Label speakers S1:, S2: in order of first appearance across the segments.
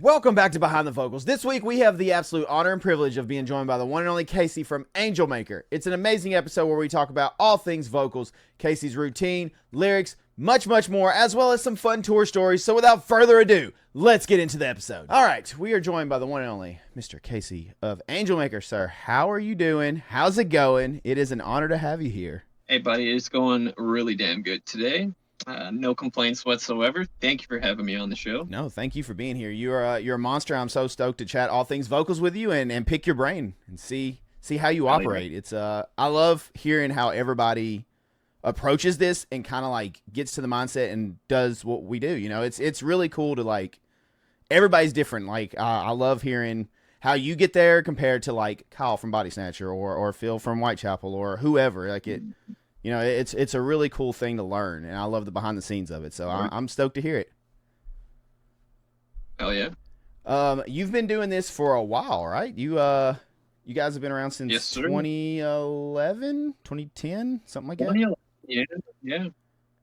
S1: Welcome back to Behind the Vocals. This week we have the absolute honor and privilege of being joined by the one and only Casey from Angelmaker. It's an amazing episode where we talk about all things vocals, Casey's routine, lyrics, much more, as well as some fun tour stories. So without further ado, let's get into the episode. All right, we are joined by the one and only Mr. Casey of Angelmaker. Sir, how are you doing? How's it going? It is an honor to have you here.
S2: Hey, buddy, it's going really damn good today. No complaints whatsoever. Thank you for having me on the show.
S1: No, thank you for being here. You're a monster. I'm so stoked to chat all things vocals with you and pick your brain and see how you operate. It's I love hearing how everybody approaches this and kind of like gets to the mindset and does what we do. You know, it's really cool to like everybody's different. Like I love hearing how you get there compared to like Kyle from Body Snatcher or Phil from Whitechapel or whoever. Like it. You know, it's a really cool thing to learn, and I love the behind the scenes of it. So I'm stoked to hear it.
S2: Hell yeah.
S1: You've been doing this for a while, right? You guys have been around since
S2: Yes, sir.
S1: 2011, 2010, something like that.
S2: 2011. Yeah.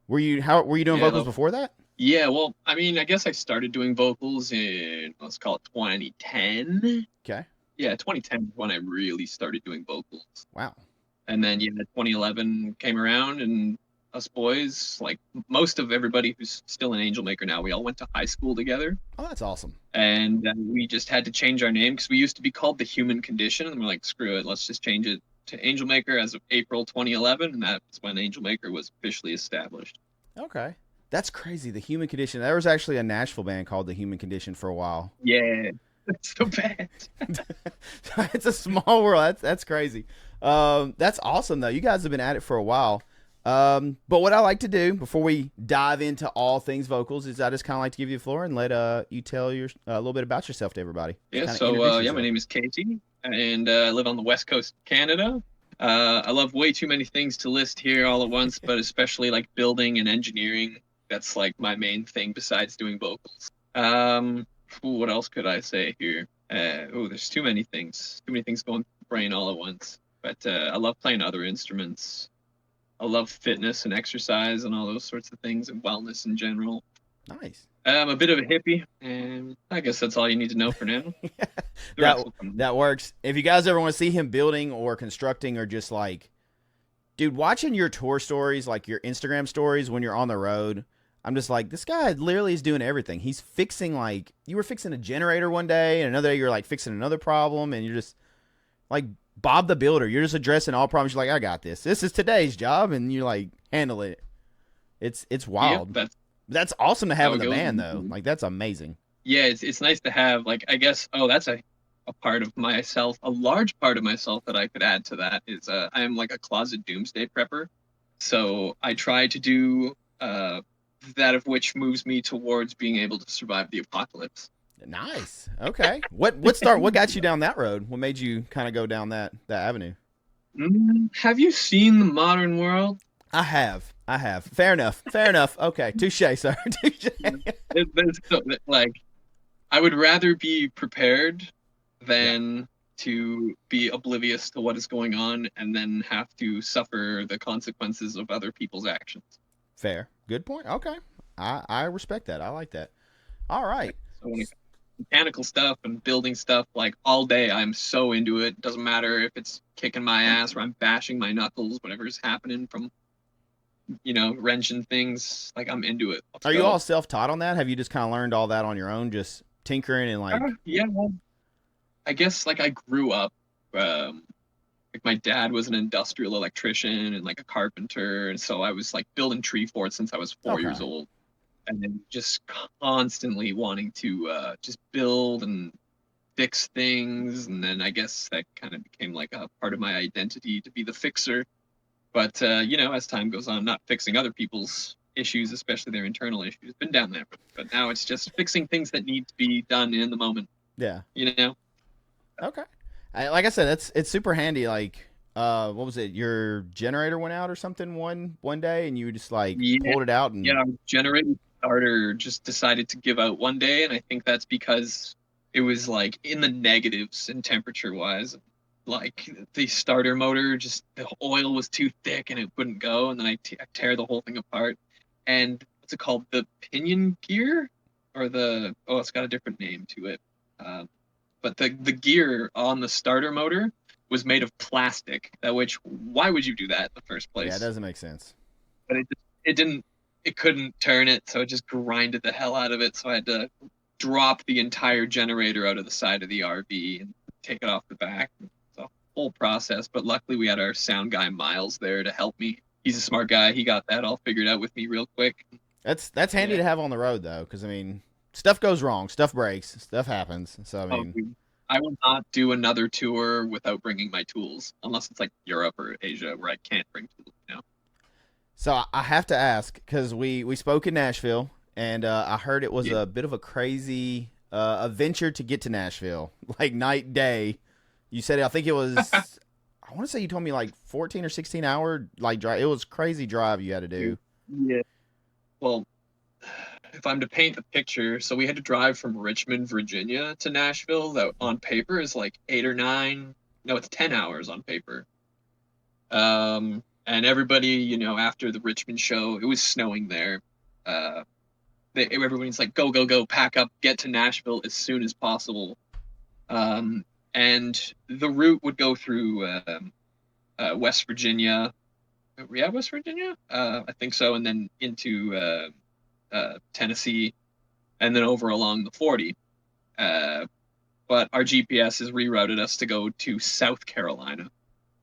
S1: Were you doing vocals before that?
S2: Yeah, well, I mean, I guess I started doing vocals in, let's call it 2010.
S1: Okay.
S2: Yeah, 2010 is when I really started doing vocals.
S1: Wow.
S2: And then, 2011 came around, and us boys, like most of everybody who's still an Angelmaker now, we all went to high school together.
S1: Oh, that's awesome.
S2: And we just had to change our name because we used to be called The Human Condition. And we're like, screw it, let's just change it to Angelmaker as of April 2011. And that's when Angelmaker was officially established.
S1: Okay. That's crazy. The Human Condition. There was actually a Nashville band called The Human Condition for a while.
S2: Yeah, that's so bad.
S1: It's a small world. That's crazy. That's awesome though. You guys have been at it for a while. But what I like to do before we dive into all things vocals is I just kind of like to give you the floor and let you tell a little bit about yourself to everybody.
S2: Yeah. So my name is Casey, and I live on the west coast of Canada. I love way too many things to list here all at once, but especially like building and engineering. That's like my main thing besides doing vocals. What else could I say here? There's too many things. Too many things going through the brain all at once. But I love playing other instruments. I love fitness and exercise and all those sorts of things and wellness in general.
S1: Nice.
S2: I'm a bit of a hippie, and I guess that's all you need to know for now.
S1: That works. If you guys ever want to see him building or constructing or just like, dude, watching your tour stories, like your Instagram stories when you're on the road, I'm just like, this guy literally is doing everything. He's fixing, like, you were fixing a generator one day, and another day you're like fixing another problem, and you're just like Bob the Builder. You're just addressing all problems. You're like, I got this. This is today's job, and you like handle it. It's wild.
S2: Yeah,
S1: that's awesome to have in the band, though. Like, that's amazing.
S2: Yeah, it's nice to have, like, I guess, that's a part of myself, a large part of myself that I could add to that is I am like a closet doomsday prepper. So I try to do that of which moves me towards being able to survive the apocalypse.
S1: Nice. Okay. What got you down that road? What made you kind of go down that avenue?
S2: Have you seen The Modern World?
S1: I have. Fair enough. Okay. Touche, sir. Touche.
S2: Like, I would rather be prepared than to be oblivious to what is going on and then have to suffer the consequences of other people's actions.
S1: Fair. Good point. Okay. I respect that. I like that. All right.
S2: So when mechanical stuff and building stuff, like all day, I'm so into it. Doesn't matter if it's kicking my ass or I'm bashing my knuckles, whatever's happening from, wrenching things, like I'm into it.
S1: Are you all self-taught on that? Have you just kind of learned all that on your own, just tinkering and like?
S2: Yeah, well, I guess like I grew up, like my dad was an industrial electrician and like a carpenter, and so I was like building tree forts since I was 4 years old, and then just constantly wanting to just build and fix things, and then I guess that kind of became like a part of my identity to be the fixer. But as time goes on, not fixing other people's issues, especially their internal issues, been down there. But now it's just fixing things that need to be done in the moment.
S1: Yeah.
S2: Okay.
S1: Like I said, it's super handy. Like, what was it? Your generator went out or something one day, and you just like pulled it out. And
S2: our generator starter just decided to give out one day, and I think that's because it was like in the negatives in temperature wise. Like the starter motor, just the oil was too thick and it wouldn't go, and then I tear the whole thing apart. And what's it called? The pinion gear or it's got a different name to it. But the gear on the starter motor was made of plastic. Why would you do that in the first place?
S1: Yeah, it doesn't make sense.
S2: But it couldn't turn it, so it just grinded the hell out of it. So I had to drop the entire generator out of the side of the RV and take it off the back. It's a whole process, but luckily we had our sound guy Miles there to help me. He's a smart guy. He got that all figured out with me real quick.
S1: That's handy to have on the road though, because I mean, stuff goes wrong, stuff breaks, stuff happens. So I mean,
S2: I will not do another tour without bringing my tools, unless it's like Europe or Asia where I can't bring tools.
S1: So I have to ask, because we spoke in Nashville, and I heard it was a bit of a crazy adventure to get to Nashville, like night day. You said I think it was. I want to say you told me like 14 or 16 hour like drive. It was crazy drive you had to do.
S2: Yeah. Well, if I'm to paint the picture, so we had to drive from Richmond, Virginia to Nashville. That on paper is like 8 or 9. No, it's 10 hours on paper. And everybody, after the Richmond show, it was snowing there. Everybody's like, go, go, go, pack up, get to Nashville as soon as possible. And the route would go through West Virginia. Yeah, West Virginia? I think so. And then into Tennessee, and then over along the 40. But our GPS has rerouted us to go to South Carolina.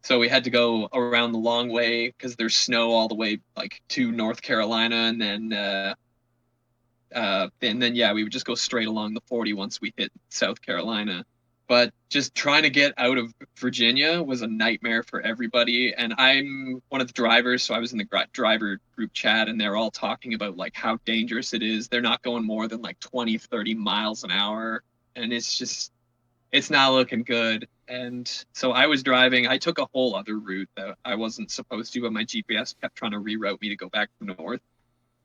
S2: So we had to go around the long way because there's snow all the way like to North Carolina, and then we would just go straight along the 40 once we hit South Carolina. But just trying to get out of Virginia was a nightmare for everybody. And I'm one of the drivers, so I was in the driver group chat, and they're all talking about like how dangerous it is. They're not going more than like 20, 30 miles an hour, and it's not looking good. And so I was driving. I took a whole other route that I wasn't supposed to, but my GPS kept trying to reroute me to go back to north.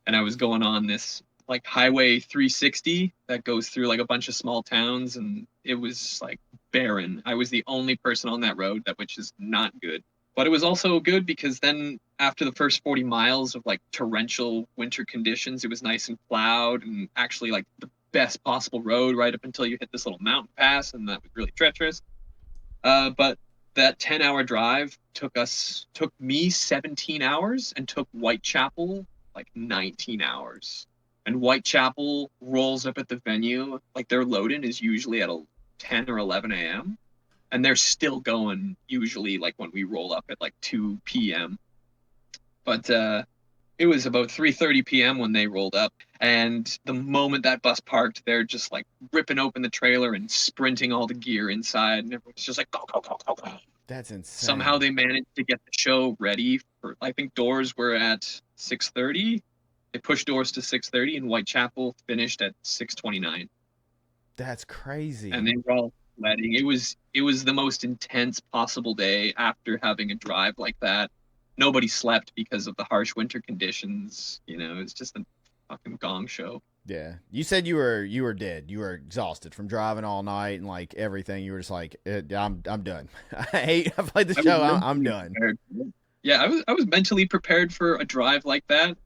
S2: And I was going on this like Highway 360 that goes through like a bunch of small towns, and it was like barren. I was the only person on that road, which is not good. But it was also good because then after the first 40 miles of like torrential winter conditions, it was nice and plowed and actually like the best possible road right up until you hit this little mountain pass, and that was really treacherous. But that 10-hour drive took me 17 hours and took Whitechapel like 19 hours. And Whitechapel rolls up at the venue, like their load-in is usually at 10 or 11 a.m. And they're still going usually like when we roll up at like 2 p.m. But it was about 3:30 p.m. when they rolled up. And the moment that bus parked, they're just like ripping open the trailer and sprinting all the gear inside. And everyone's just like, go, go, go, go, go.
S1: That's insane.
S2: Somehow they managed to get the show ready for, I think doors were at 6:30. They pushed doors to 6:30, and Whitechapel finished at 6:29.
S1: That's crazy.
S2: And they were all sweating. It was the most intense possible day after having a drive like that. Nobody slept because of the harsh winter conditions. It's just a fucking gong show.
S1: Yeah. You said you were dead. You were exhausted from driving all night and like everything. You were just like, I'm done. I played the show. I'm done.
S2: Yeah, I was mentally prepared for a drive like that.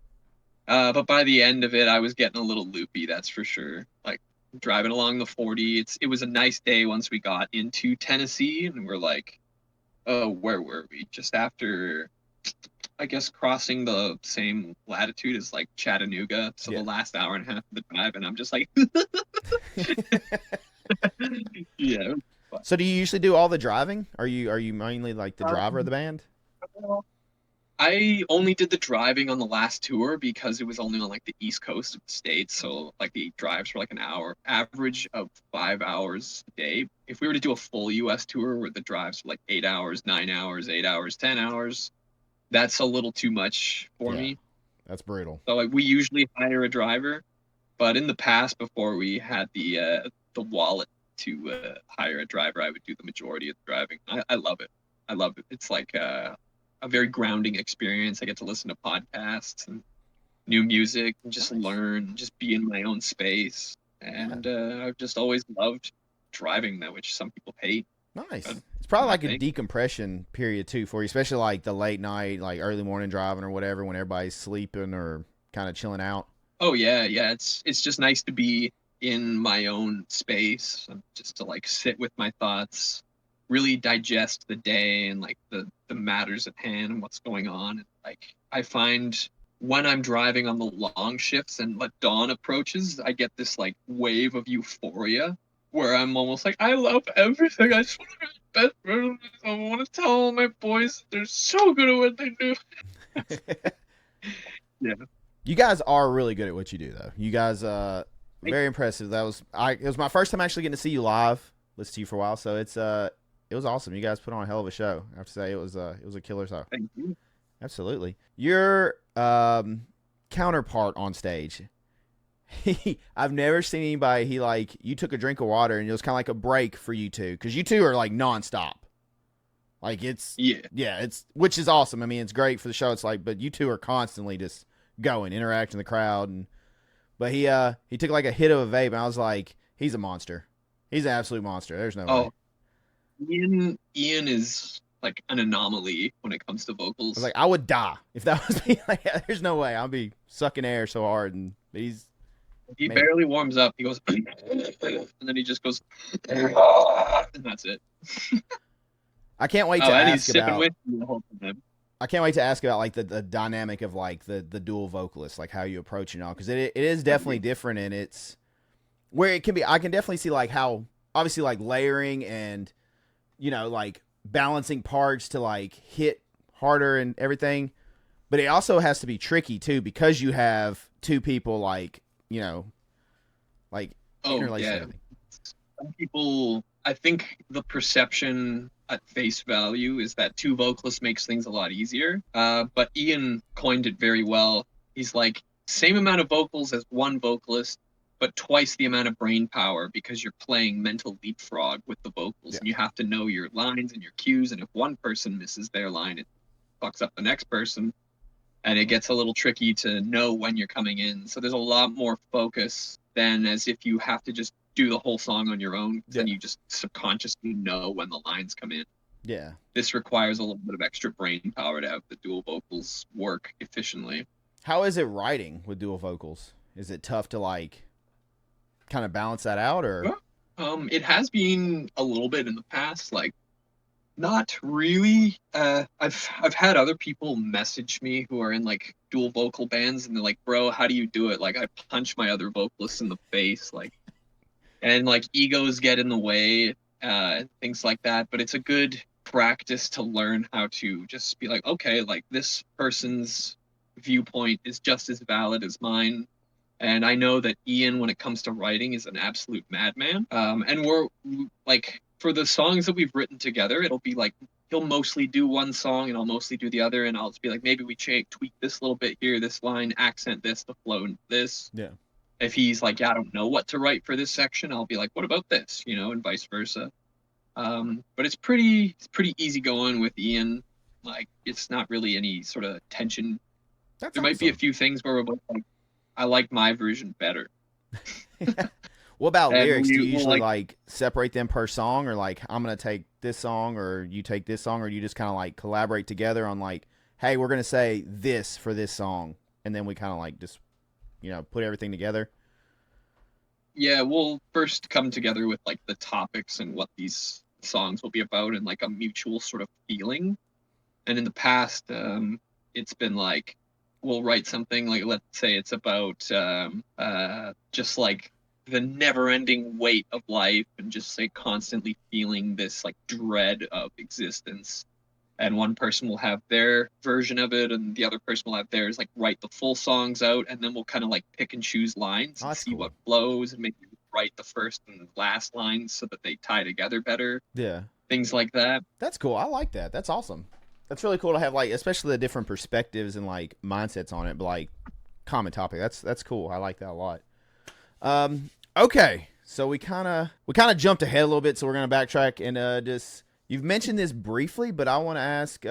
S2: But by the end of it, I was getting a little loopy, that's for sure. Like driving along the 40, it was a nice day once we got into Tennessee, and we're like, oh, where were we? Just after, I guess, crossing the same latitude as like Chattanooga. So the last hour and a half of the drive, and I'm just like, yeah.
S1: So do you usually do all the driving? Are you mainly like the driver of the band?
S2: I only did the driving on the last tour because it was only on like the east coast of the state, so like the drives were like an hour, average of 5 hours a day. If we were to do a full US tour where the drives were like 8 hours, 9 hours, 8 hours, 10 hours, that's a little too much for me.
S1: That's brutal.
S2: So like we usually hire a driver, but in the past before we had the wallet to hire a driver, I would do the majority of the driving. I love it. I love it. It's like a very grounding experience. I get to listen to podcasts and new music and just learn, just be in my own space. And I've just always loved driving that, which some people hate.
S1: Nice. It's probably like a decompression period too for you, especially like the late night, like early morning driving or whatever, when everybody's sleeping or kind of chilling out.
S2: Oh yeah, yeah. It's just nice to be in my own space, just to like sit with my thoughts, really digest the day and like the matters at hand and what's going on. And like I find when I'm driving on the long shifts and like dawn approaches, I get this like wave of euphoria where I'm almost like I love everything. I just want to be the best version of myself. I want to tell all my boys that they're so good at what they do. Yeah.
S1: You guys are really good at what you do, though. You guys,
S2: Thank
S1: very impressive. It was my first time actually getting to see you live. Listen to you for a while, so it was awesome. You guys put on a hell of a show. I have to say, it was a killer show.
S2: thank you.
S1: Absolutely. Your counterpart on stage. I've never seen anybody. You took a drink of water and it was kind of like a break for you two, because you two are like nonstop. Like it's which is awesome. I mean, it's great for the show. It's like, but you two are constantly just going, interacting with the crowd, but he took like a hit of a vape, and I was like, he's a monster. He's an absolute monster. There's no way.
S2: Ian is like an anomaly when it comes to
S1: I
S2: vocals.
S1: was like, I would die if that was me. Like, there's no way. I'll be sucking air so hard, and
S2: He barely warms up. He goes, and then he just goes, and that's it.
S1: I can't wait to
S2: and
S1: ask
S2: he's sipping
S1: about.
S2: whiskey the whole time.
S1: I can't wait to ask about like the dynamic of like the dual vocalist, like how you approach it all, because it is definitely different, and it's where it can be. I can definitely see like how obviously like layering and like balancing parts to like hit harder and everything, but it also has to be tricky too, because you have two people like like interlaced
S2: Yeah.
S1: everything.
S2: Some people, I think the perception at face value is that two vocalists makes things a lot easier. But Ian coined it very well. He's like, same amount of vocals as one vocalist, but twice the amount of brain power, because you're playing mental leapfrog with the vocals, and you have to know your lines and your cues. And if one person misses their line, it fucks up the next person. And it gets a little tricky to know when you're coming in. So there's a lot more focus than as if you have to just do the whole song on your own. Then you just subconsciously know when the lines come in.
S1: Yeah.
S2: This requires a little bit of extra brain power to have the dual vocals work efficiently.
S1: How is it writing with dual vocals? Is it tough to like kind of balance that out, or?
S2: It has been a little bit in the past, like not really. I've had other people message me who are in like dual vocal bands, and they're like, "Bro, how do you do it?" Like I punch my other vocalists in the face, like, and like egos get in the way, things like that. But it's a good practice to learn how to just be like, okay, like this person's viewpoint is just as valid as mine. And I know that Ian, when it comes to writing, is an absolute madman. And we're like, for the songs that we've written together, it'll be like he'll mostly do one song and I'll mostly do the other, and I'll just be like, maybe we tweak this little bit here, this line, accent this, the flow in this.
S1: Yeah.
S2: If he's like, yeah, I don't know what to write for this section, I'll be like, what about this, and vice versa. But it's pretty easy going with Ian. Like, it's not really any sort of tension.
S1: That's
S2: there might be a few things where we're both like, I like my version better.
S1: What about
S2: And
S1: lyrics? Do you
S2: we'll,
S1: usually like separate them per song, or like I'm gonna take this song, or you take this song, or you just kind of like collaborate together on like, hey, we're gonna say this for this song, and then we kind of like just put everything together?
S2: Yeah, we'll first come together with like the topics and what these songs will be about, and like a mutual sort of feeling. And in the past, it's been like we'll write something like, let's say it's about just like the never-ending weight of life, and just like constantly feeling this like dread of existence. And one person will have their version of it, and the other person will have theirs. Like write the full songs out, and then we'll kind of like pick and choose lines and see what flows, and maybe write the first and last lines so that they tie together better.
S1: Yeah,
S2: things like that.
S1: That's cool. I like that. That's awesome. That's really cool to have, like, especially the different perspectives and like mindsets on it, but like common topic. That's cool. I like that a lot. Okay, so we kind of jumped ahead a little bit, so we're gonna backtrack and just, you've mentioned this briefly, but I want to ask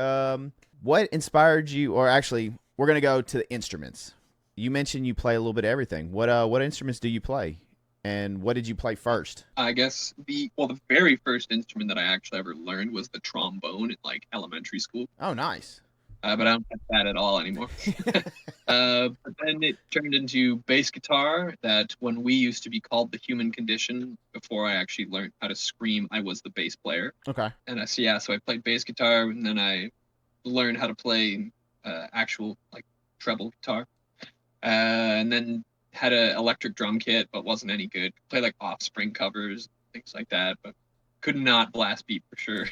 S1: what inspired you, or actually we're gonna go to the instruments. You mentioned you play a little bit of everything. What instruments do you play, and what did you play first?
S2: I guess the very first instrument that I actually ever learned was the trombone in like elementary school.
S1: Oh, nice.
S2: but I don't have that at all anymore. But then it turned into bass guitar. That when we used to be called the Human Condition, before I actually learned how to scream, I was the bass player.
S1: Okay.
S2: And so I played bass guitar, and then I learned how to play actual like treble guitar, and then had an electric drum kit, but wasn't any good. Play like Offspring covers, things like that, but could not blast beat for sure.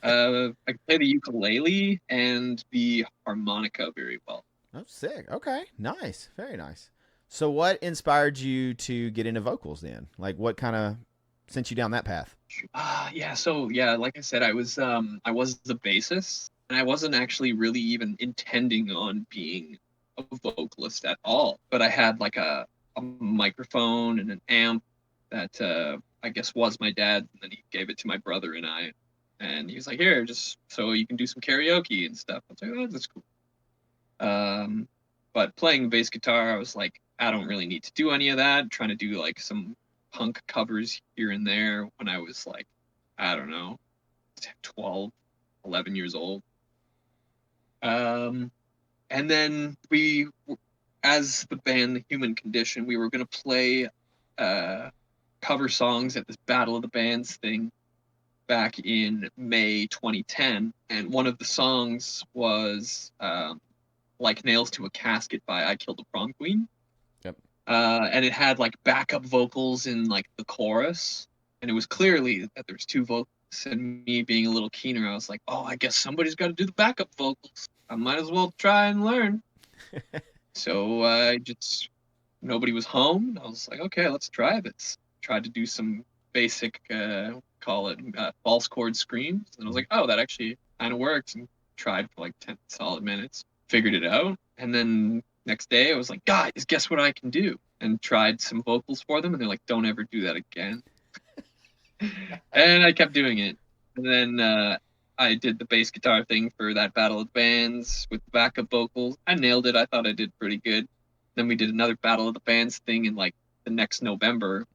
S2: I could play the ukulele and the harmonica very well.
S1: Oh, sick. Okay. Nice. Very nice. So what inspired you to get into vocals then? Like what kind of sent you down that path?
S2: Yeah, so yeah, like I said, I was the bassist, and I wasn't actually really even intending on being a vocalist at all. But I had like a microphone and an amp that I guess was my dad, and then he gave it to my brother and I. And he was like, "Here, just so you can do some karaoke and stuff." I was like, "Oh, that's cool." Um, but playing bass guitar, I was like, I don't really need to do any of that. Trying to do like some punk covers here and there when I was like, I don't know, 12, 11 years old. Um, and then as the band The Human Condition, we were going to play cover songs at this Battle of the Bands thing back in May 2010. And one of the songs was Like Nails to a Casket by I Killed a Prom Queen.
S1: Yep.
S2: And it had like backup vocals in like the chorus, and it was clearly that there's two vocals. And me being a little keener, I was like, "Oh, I guess somebody's got to do the backup vocals. I might as well try and learn." So I just nobody was home. I was like, "Okay, let's try this." Tried to do some basic, call it false chord screams, and I was like, "Oh, that actually kind of works." And tried for like 10 solid minutes, figured it out, and then next day I was like, guys, guess what I can do? And tried some vocals for them, and they're like, don't ever do that again. And I kept doing it. And then I did the bass guitar thing for that Battle of the Bands with the backup vocals. I nailed it. I thought I did pretty good. Then we did another Battle of the Bands thing in like the next November.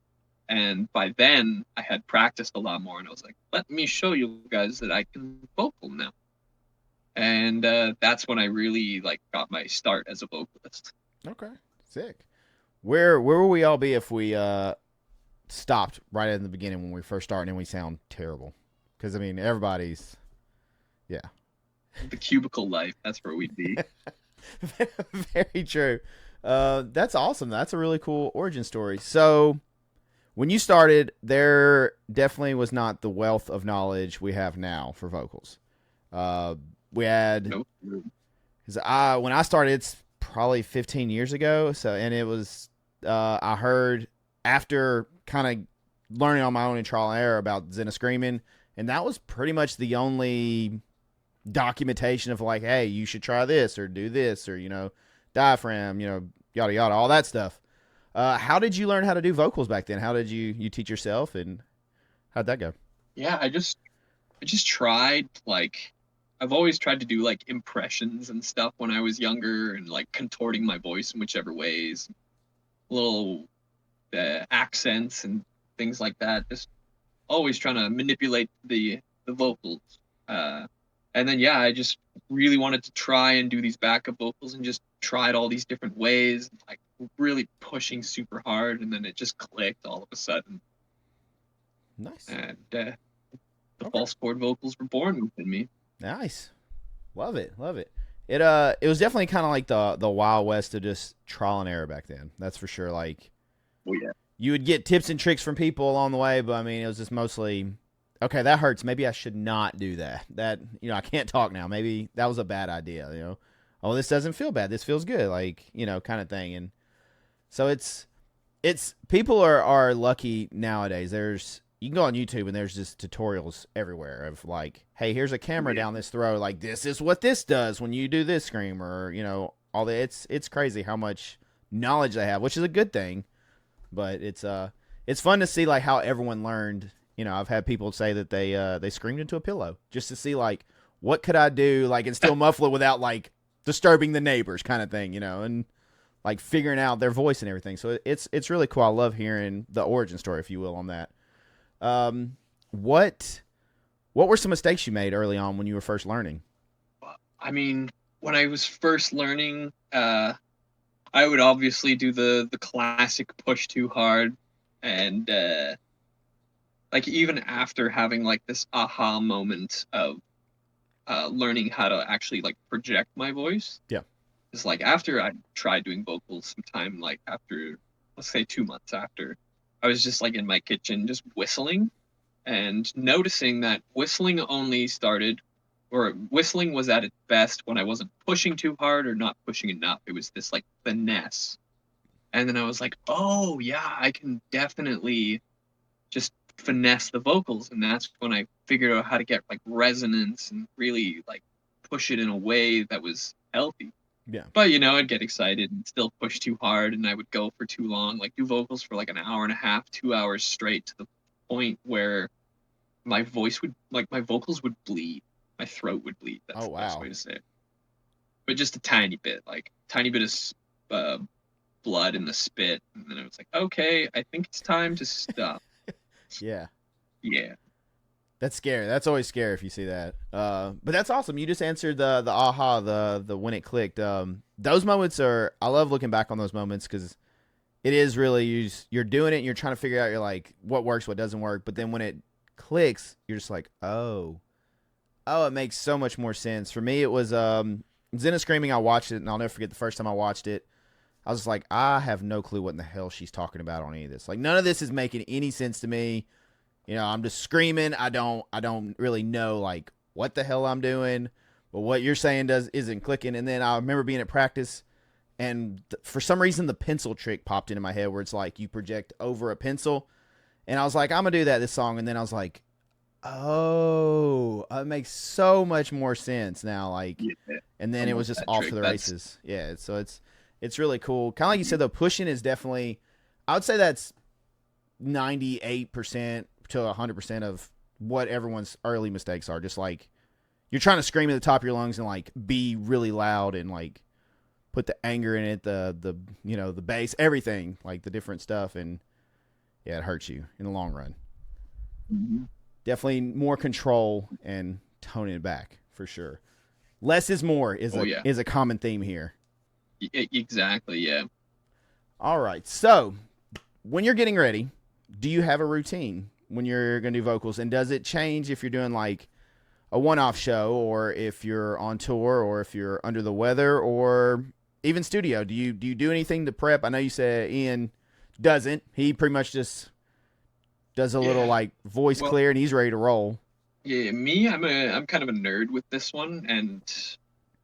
S2: And by then I had practiced a lot more, and I was like, let me show you guys that I can vocal now. And that's when I really like got my start as a vocalist.
S1: Okay. Sick. Where will we all be if we stopped right in the beginning when we first started and we sound terrible? Because I mean everybody's yeah.
S2: The cubicle life, that's where we'd be.
S1: Very true. That's awesome. That's a really cool origin story. So when you started, there definitely was not the wealth of knowledge we have now for vocals. We had
S2: Nope.
S1: when I started, it's probably 15 years ago. So, and it was I heard after kind of learning on my own in trial and error about Zenna screaming, and that was pretty much the only documentation of like, hey, you should try this or do this or diaphragm, yada yada, all that stuff. How did you learn how to do vocals back then? How did you teach yourself, and how'd that go?
S2: Yeah, I just tried like I've always tried to do like impressions and stuff when I was younger, and like contorting my voice in whichever ways, little accents and things like that. Just always trying to manipulate the vocals. And then yeah, I just really wanted to try and do these backup vocals, and just tried all these different ways, like really pushing super hard, and then it just clicked all of a sudden.
S1: Nice.
S2: And the
S1: Okay.
S2: false chord vocals were born within me.
S1: Nice. Love it. Love it. It was definitely kind of like the Wild West of just trial and error back then. That's for sure. Like
S2: Oh yeah.
S1: you would get tips and tricks from people along the way, but I mean, it was just mostly, okay, that hurts. Maybe I should not do that. That, I can't talk now. Maybe that was a bad idea, Oh, this doesn't feel bad. This feels good. Like, kind of thing. And so it's people are lucky nowadays. You can go on YouTube and there's just tutorials everywhere of like, hey, here's a camera down this throat. Like, this is what this does when you do this scream, or, all that. It's crazy how much knowledge they have, which is a good thing. But it's fun to see like how everyone learned. I've had people say that they screamed into a pillow just to see like, what could I do like and still muffle it without like disturbing the neighbors, kind of thing, and like figuring out their voice and everything. So it's really cool. I love hearing the origin story, if you will, on that. What were some mistakes you made early on when you were first learning?
S2: I mean, when I was first learning, I would obviously do the classic push too hard, and like even after having like this aha moment of learning how to actually like project my voice,
S1: Yeah.
S2: it's like after I tried doing vocals sometime, like after, let's say 2 months after, I was just like in my kitchen just whistling and noticing that whistling only started, or whistling was at its best when I wasn't pushing too hard or not pushing enough. It was this like finesse. And then I was like, oh yeah, I can definitely just finesse the vocals. And that's when I figured out how to get like resonance and really like push it in a way that was healthy.
S1: Yeah.
S2: But you know, I'd get excited and still push too hard, and I would go for too long, like do vocals for like an hour and a half, 2 hours straight, to the point where my voice would, like, my vocals would bleed, my throat would bleed. That's
S1: Oh
S2: the best
S1: wow.
S2: way to say it. But just a tiny bit, like tiny bit of uh, blood in the spit, and then it was like, okay, I think it's time to stop.
S1: Yeah.
S2: Yeah.
S1: That's scary. That's always scary if you see that. But that's awesome. You just answered the aha, the when it clicked. Those moments are, I love looking back on those moments because it is really you're doing it and you're trying to figure out, you're like, what works, what doesn't work. But then when it clicks, you're just like, oh, it makes so much more sense. For me, it was Zenna Screaming. I watched it and I'll never forget the first time I watched it. I was just like, I have no clue what in the hell she's talking about on any of this. Like, none of this is making any sense to me. You know, I'm just screaming. I don't really know like what the hell I'm doing, but what you're saying isn't clicking. And then I remember being at practice, and for some reason the pencil trick popped into my head where it's like you project over a pencil, and I was like, I'm gonna do that this song. And then I was like, oh, it makes so much more sense now. Like,
S2: Yeah.
S1: and then
S2: I
S1: it
S2: love
S1: was just
S2: that
S1: off
S2: trick.
S1: to the
S2: That's
S1: races. Yeah, so it's really cool. Kind of like you said, though, pushing is definitely, I would say that's 98% to 100% of what everyone's early mistakes are. Just like you're trying to scream at the top of your lungs and like be really loud and like put the anger in it, the the bass, everything, like the different stuff, and yeah, it hurts you in the long run.
S2: Mhm.
S1: Definitely more control and toning it back for sure. Less is more
S2: Oh yeah.
S1: is a common theme here.
S2: Exactly. Yeah.
S1: All right. So, when you're getting ready, do you have a routine when you're going to do vocals, and does it change if you're doing like a one-off show, or if you're on tour, or if you're under the weather, or even studio? Do you do anything to prep? I know you said Ian doesn't. He pretty much just does a little
S2: Yeah.
S1: like voice
S2: Well,
S1: clear and he's ready to roll.
S2: yeah, me, I'm kind of a nerd with this one, and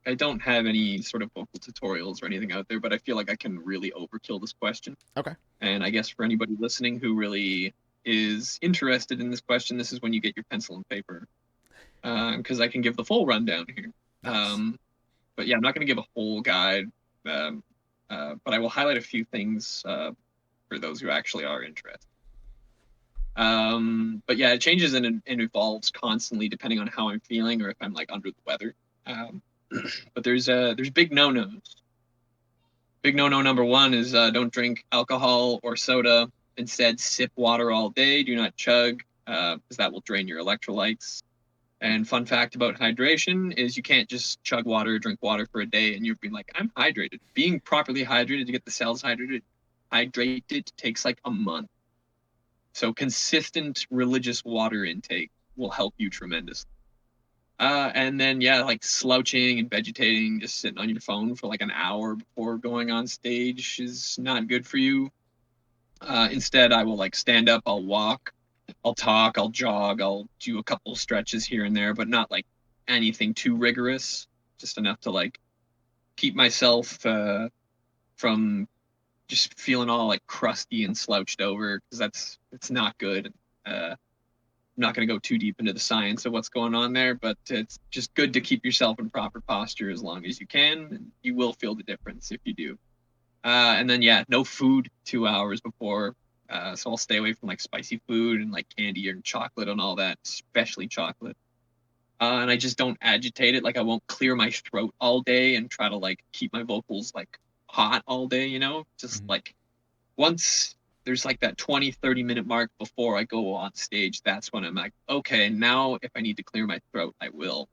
S2: I don't have any sort of vocal tutorials or anything out there, but I feel like I can really overkill this question.
S1: Okay.
S2: And I guess for anybody listening who really is interested in this question, this is when you get your pencil and paper, because I can give the full rundown here.
S1: Nice.
S2: But yeah, I'm not going to give a whole guide, um, but I will highlight a few things for those who actually are interested. But yeah, it changes and evolves constantly depending on how I'm feeling or if I'm like under the weather. Um, but there's big no-nos. Big no-no number one is don't drink alcohol or soda. Instead, sip water all day. Do not chug, because that will drain your electrolytes. And fun fact about hydration is you can't just chug water or drink water for a day and you'll be like, I'm hydrated. Being properly hydrated to get the cells hydrated takes like a month. So consistent religious water intake will help you tremendously. And then yeah, like slouching and vegetating, just sitting on your phone for like an hour before going on stage is not good for you. Instead, I will like stand up, I'll walk, I'll talk, I'll jog, I'll do a couple stretches here and there, but not like anything too rigorous. Just enough to like keep myself from just feeling all like crusty and slouched over, because it's not good. I'm not going to go too deep into the science of what's going on there, but it's just good to keep yourself in proper posture as long as you can, and you will feel the difference if you do. And then yeah, no food 2 hours before. So I'll stay away from like spicy food and like candy or chocolate and all that, especially chocolate. And I just don't agitate it. Like I won't clear my throat all day and try to like keep my vocals like hot all day, you know? Just
S1: Mhm.
S2: like once there's like that 20-30 minute mark before I go on stage, that's when I'm like, okay, now if I need to clear my throat, I will.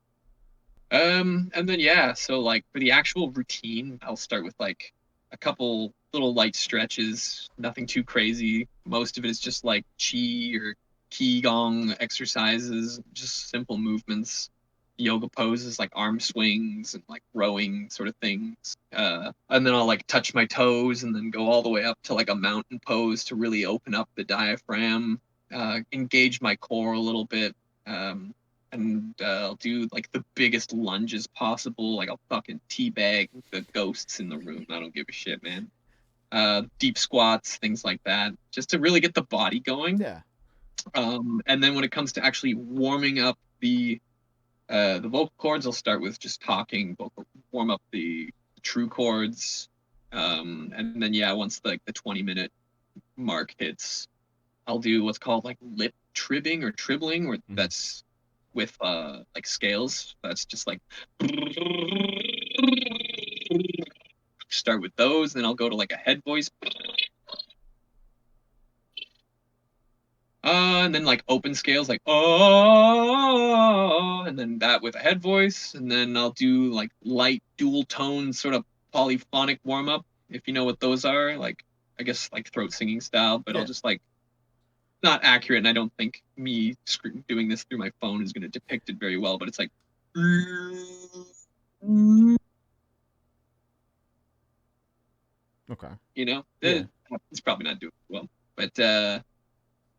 S2: And then yeah, so like for the actual routine, I'll start with like a couple little light stretches, nothing too crazy. Most of it is just like chi or qigong exercises, just simple movements, yoga poses like arm swings and like rowing sort of things. And then I'll like touch my toes and then go all the way up to like a mountain pose to really open up the diaphragm, engage my core a little bit. Um, and I'll do like the biggest lunges possible. Like I'll fucking teabag the ghosts in the room. I don't give a shit, man. Deep squats, things like that, just to really get the body going.
S1: Yeah.
S2: And then when it comes to actually warming up the vocal cords, I'll start with just talking, warm up the true chords, and then yeah, once like the 20-minute mark hits, I'll do what's called like lip tribbing or tribbling, where that's with like scales. That's just like start with those, then I'll go to like a head voice. And then like open scales like oh, and then that with a head voice, and then I'll do like light dual tone sort of polyphonic warm up, if you know what those are, like I guess like throat singing style, but I'll
S1: Yeah.
S2: just like not accurate, and I don't think me doing this through my phone is going to depict it very well, but it's like
S1: Okay.
S2: you know,
S1: Yeah.
S2: it's probably not doing it well, but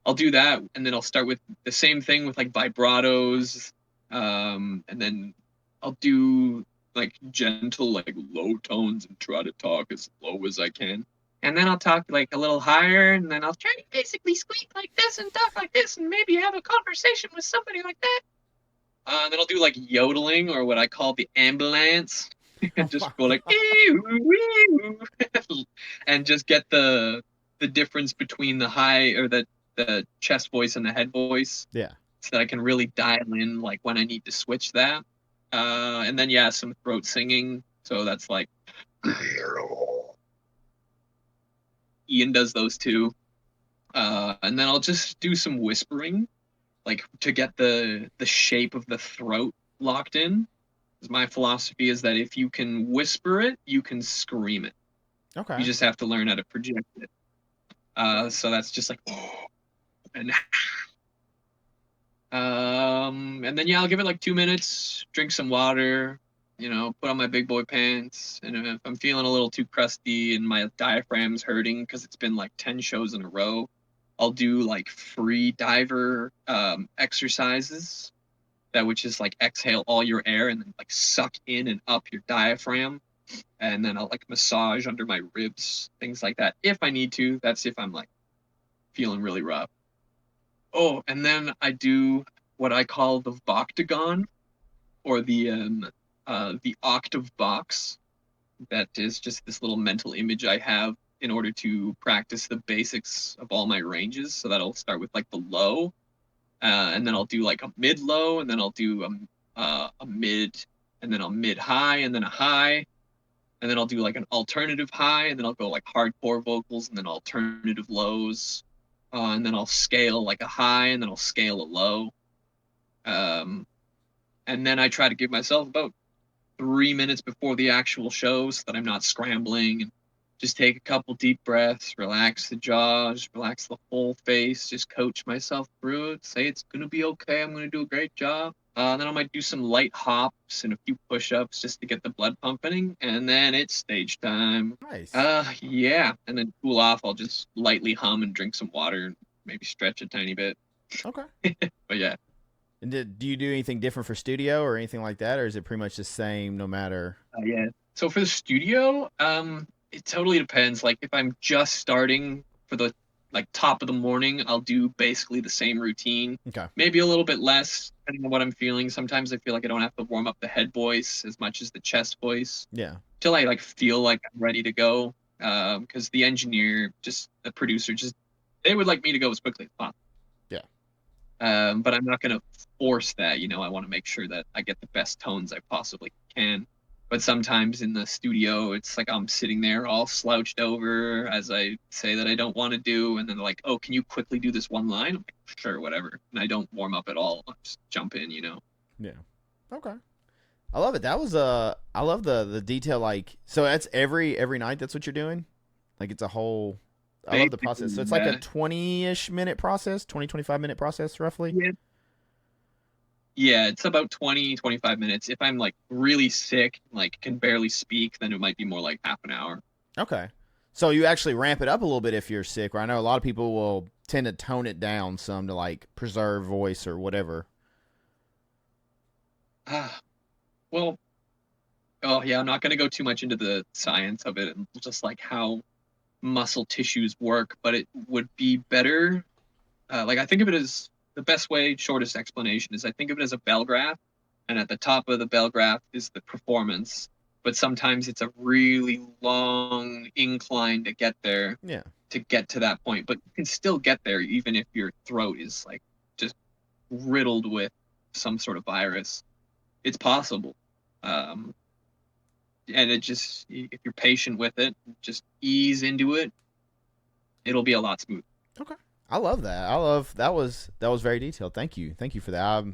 S2: I'll do that, and then I'll start with the same thing with like vibratos, and then I'll do like gentle, like low tones and try to talk as low as I can. And then I'll talk like a little higher, and then I'll try to basically squeak like this and talk like this, and maybe have a conversation with somebody like that. And then I'll do like yodeling or what I call the ambulance, and just go like, and just get the difference between the high or the chest voice and the head voice,
S1: Yeah.
S2: so that I can really dial in like when I need to switch that. And then yeah, some throat singing. So that's like Ian does those too. And then I'll just do some whispering, like to get the shape of the throat locked in. My philosophy is that if you can whisper it, you can scream it. You
S1: Okay.
S2: just have to learn how to project it. So that's just like, and and then yeah, I'll give it like 2 minutes, drink some water, put on my big boy pants, and if I'm feeling a little too crusty and my diaphragm's hurting because it's been like 10 shows in a row, I'll do like free diver exercises, that which is like exhale all your air and then like suck in and up your diaphragm, and then I'll like massage under my ribs, things like that if I need to. That's if I'm like feeling really rough. Oh, and then I do what I call the Voctagon, or the octave box. That is just this little mental image I have in order to practice the basics of all my ranges. So that'll start with like the low, and then I'll do like a mid low, and then I'll do a mid, and then a mid high, and then a high, and then I'll do like an alternative high, and then I'll go like hardcore vocals, and then alternative lows, and then I'll scale like a high, and then I'll scale a low, um, and then I try to give myself about 3 minutes before the actual show so that I'm not scrambling, and just take a couple deep breaths, relax the jaw, just relax the whole face, just coach myself through it, say it's gonna be okay, I'm gonna do a great job. Then I might do some light hops and a few push-ups just to get the blood pumping, and then it's stage time.
S1: Nice.
S2: Yeah, and then cool off. I'll just lightly hum and drink some water and maybe stretch a tiny bit.
S1: Okay.
S2: But yeah,
S1: And do you do anything different for studio or anything like that, or is it pretty much the same no matter?
S2: yeah. So for the studio, it totally depends. Like if I'm just starting for the like top of the morning, I'll do basically the same routine,
S1: Okay.
S2: maybe a little bit less depending on what I'm feeling. Sometimes I feel like I don't have to warm up the head voice as much as the chest voice
S1: Yeah.
S2: till I like feel like I'm ready to go. Because the engineer, just the producer, just they would like me to go as quickly as possible.
S1: Yeah.
S2: But I'm not going to force that. I want to make sure that I get the best tones I possibly can. But sometimes in the studio, it's like I'm sitting there all slouched over as I say that I don't want to do. And then they're like, oh, can you quickly do this one line? I'm like, sure, whatever. And I don't warm up at all. I just jump in.
S1: Yeah. Okay. I love it. That was I love the detail. Like, so that's every night. That's what you're doing. Like, it's a whole. I love the
S2: Basically,
S1: process. So it's like a
S2: yeah.
S1: 20-ish minute process, 25 minute process, roughly.
S2: Yeah. Yeah, it's about 20, 25 minutes. If I'm like really sick, like can barely speak, then it might be more like half an hour.
S1: Okay. So you actually ramp it up a little bit if you're sick. Or I know a lot of people will tend to tone it down some to like preserve voice or whatever.
S2: Ah, well, oh yeah, I'm not going to go too much into the science of it and just like how muscle tissues work, but it would be better. Like I think of it as the best way, shortest explanation is I think of it as a bell graph, and at the top of the bell graph is the performance. But sometimes it's a really long incline to get there,
S1: Yeah.
S2: to get to that point. But you can still get there even if your throat is like just riddled with some sort of virus. It's possible. Um, and it just, if you're patient with it, just ease into it, it'll be a lot smoother.
S1: Okay. I love that. I love that was very detailed. Thank you for that.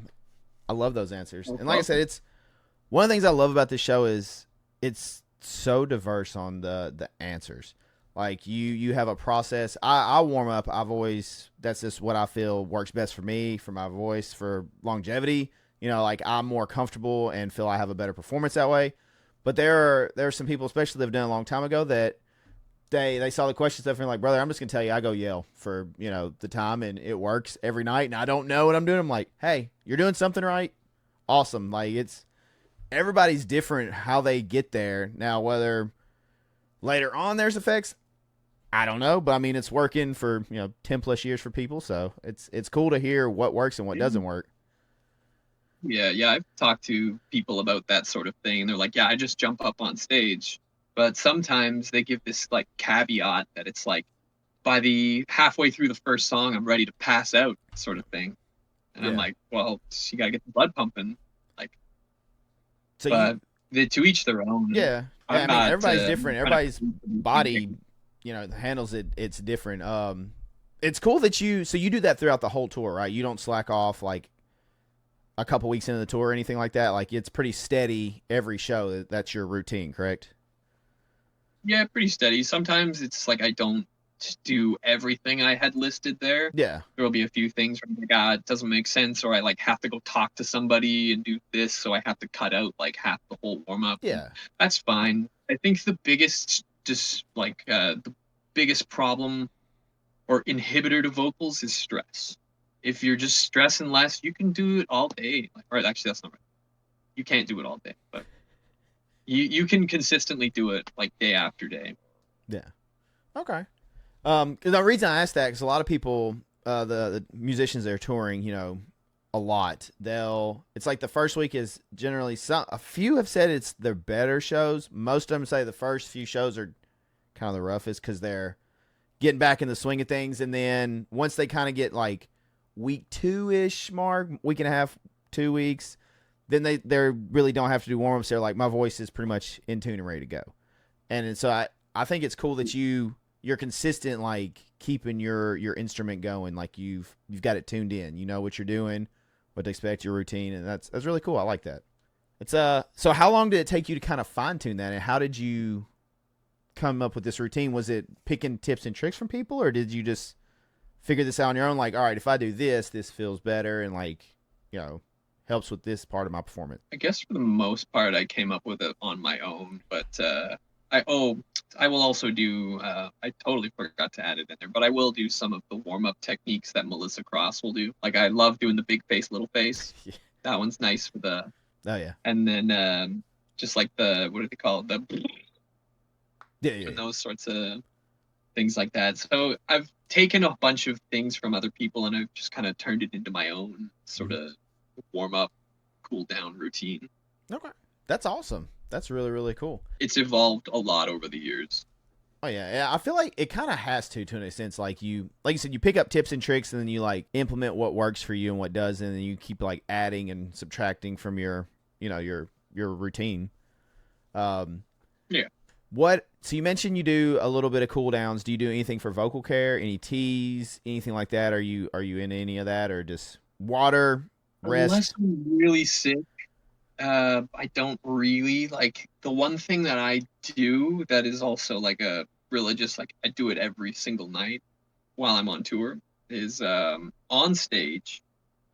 S1: I love those answers.
S2: No
S1: And like I said,
S2: problem.
S1: it's one of the things I love about this show is it's so diverse on the answers. Like you have a process. I warm up. I've always that's just what I feel works best for me, for my voice, for longevity. Like I'm more comfortable and feel I have a better performance that way. But there are some people, especially that have done it a long time ago, that they saw the question stuff and they're like, brother, I'm just gonna tell you, I go yell for the time and it works every night, and I don't know what I'm doing. I'm like, hey, you're doing something right, awesome. Like it's everybody's different how they get there. Now whether later on there's effects, I don't know, but I mean it's working for 10 plus years for people, so it's cool to hear what works and what doesn't work.
S2: Yeah, yeah, I've talked to people about that sort of thing. They're like, yeah, I just jump up on stage. But sometimes they give this like caveat that it's like by the halfway through the first song, I'm ready to pass out, sort of thing. And I'm
S1: Yeah.
S2: like, well, you gotta get the blood pumping. Like,
S1: So you
S2: but to each their own.
S1: Yeah. Yeah, I
S2: I'm
S1: mean
S2: not
S1: everybody's different.
S2: trying to
S1: Everybody's
S2: prove anything.
S1: body, handles it's different. It's cool that you do that throughout the whole tour, right? You don't slack off like a couple weeks into the tour or anything like that. Like it's pretty steady every show. That's your routine, correct?
S2: Yeah, pretty steady. Sometimes it's like I don't do everything I had listed there.
S1: Yeah.
S2: There will be a few things where I'm like, it doesn't make sense, or I like have to go talk to somebody and do this, so I have to cut out like half the whole warm up.
S1: Yeah.
S2: That's fine. I think the biggest the biggest problem or inhibitor to vocals is stress. If you're just stressing less, you can do it all day. Like, or actually, that's not right. You can't do it all day, but you can consistently do it like day after day.
S1: Yeah. Okay. Because the reason I asked that, because a lot of people, the musicians that are touring, a lot. It's like the first week is generally a few have said it's their better shows. Most of them say the first few shows are kind of the roughest because they're getting back in the swing of things, and then once they kind of get like week 2-ish mark, week and a half, 2 weeks, then they really don't have to do warm ups. They're like, my voice is pretty much in tune and ready to go. And so I think it's cool that you're consistent, like keeping your instrument going, like you've got it tuned in. You know what you're doing, what to expect, your routine, and that's really cool. I like that. It's So how long did it take you to kind of fine tune that, and how did you come up with this routine? Was it picking tips and tricks from people, or did you just figure this out on your own? Like, all right, if I do this, this feels better, and like, helps with this part of my performance.
S2: I guess for the most part, I came up with it on my own. But I I will also do. I totally forgot to add it in there, but I will do some of the warm up techniques that Melissa Cross will do. Like I love doing the big face, little face.
S1: Yeah.
S2: That one's nice for the.
S1: Oh yeah.
S2: And then just like the what do they call it? The
S1: Yeah, yeah,
S2: and
S1: yeah.
S2: those sorts of things like that. So I've taken a bunch of things from other people and I've just kind of turned it into my own sort
S1: Mm-hmm.
S2: of warm up, cool down routine.
S1: Okay, that's awesome. That's really really cool.
S2: It's evolved a lot over the years.
S1: Oh yeah, yeah. I feel like it kind of has to an extent. Like you said, you pick up tips and tricks, and then you like implement what works for you and what doesn't, and then you keep like adding and subtracting from your routine. Um,
S2: Yeah.
S1: what? So you mentioned you do a little bit of cool downs. Do you do anything for vocal care? Any teas? Anything like that? Are you into any of that, or just water, rest?
S2: Unless I'm really sick, I don't really like the one thing that I do that is also like a religious, like I do it every single night while I'm on tour is on stage.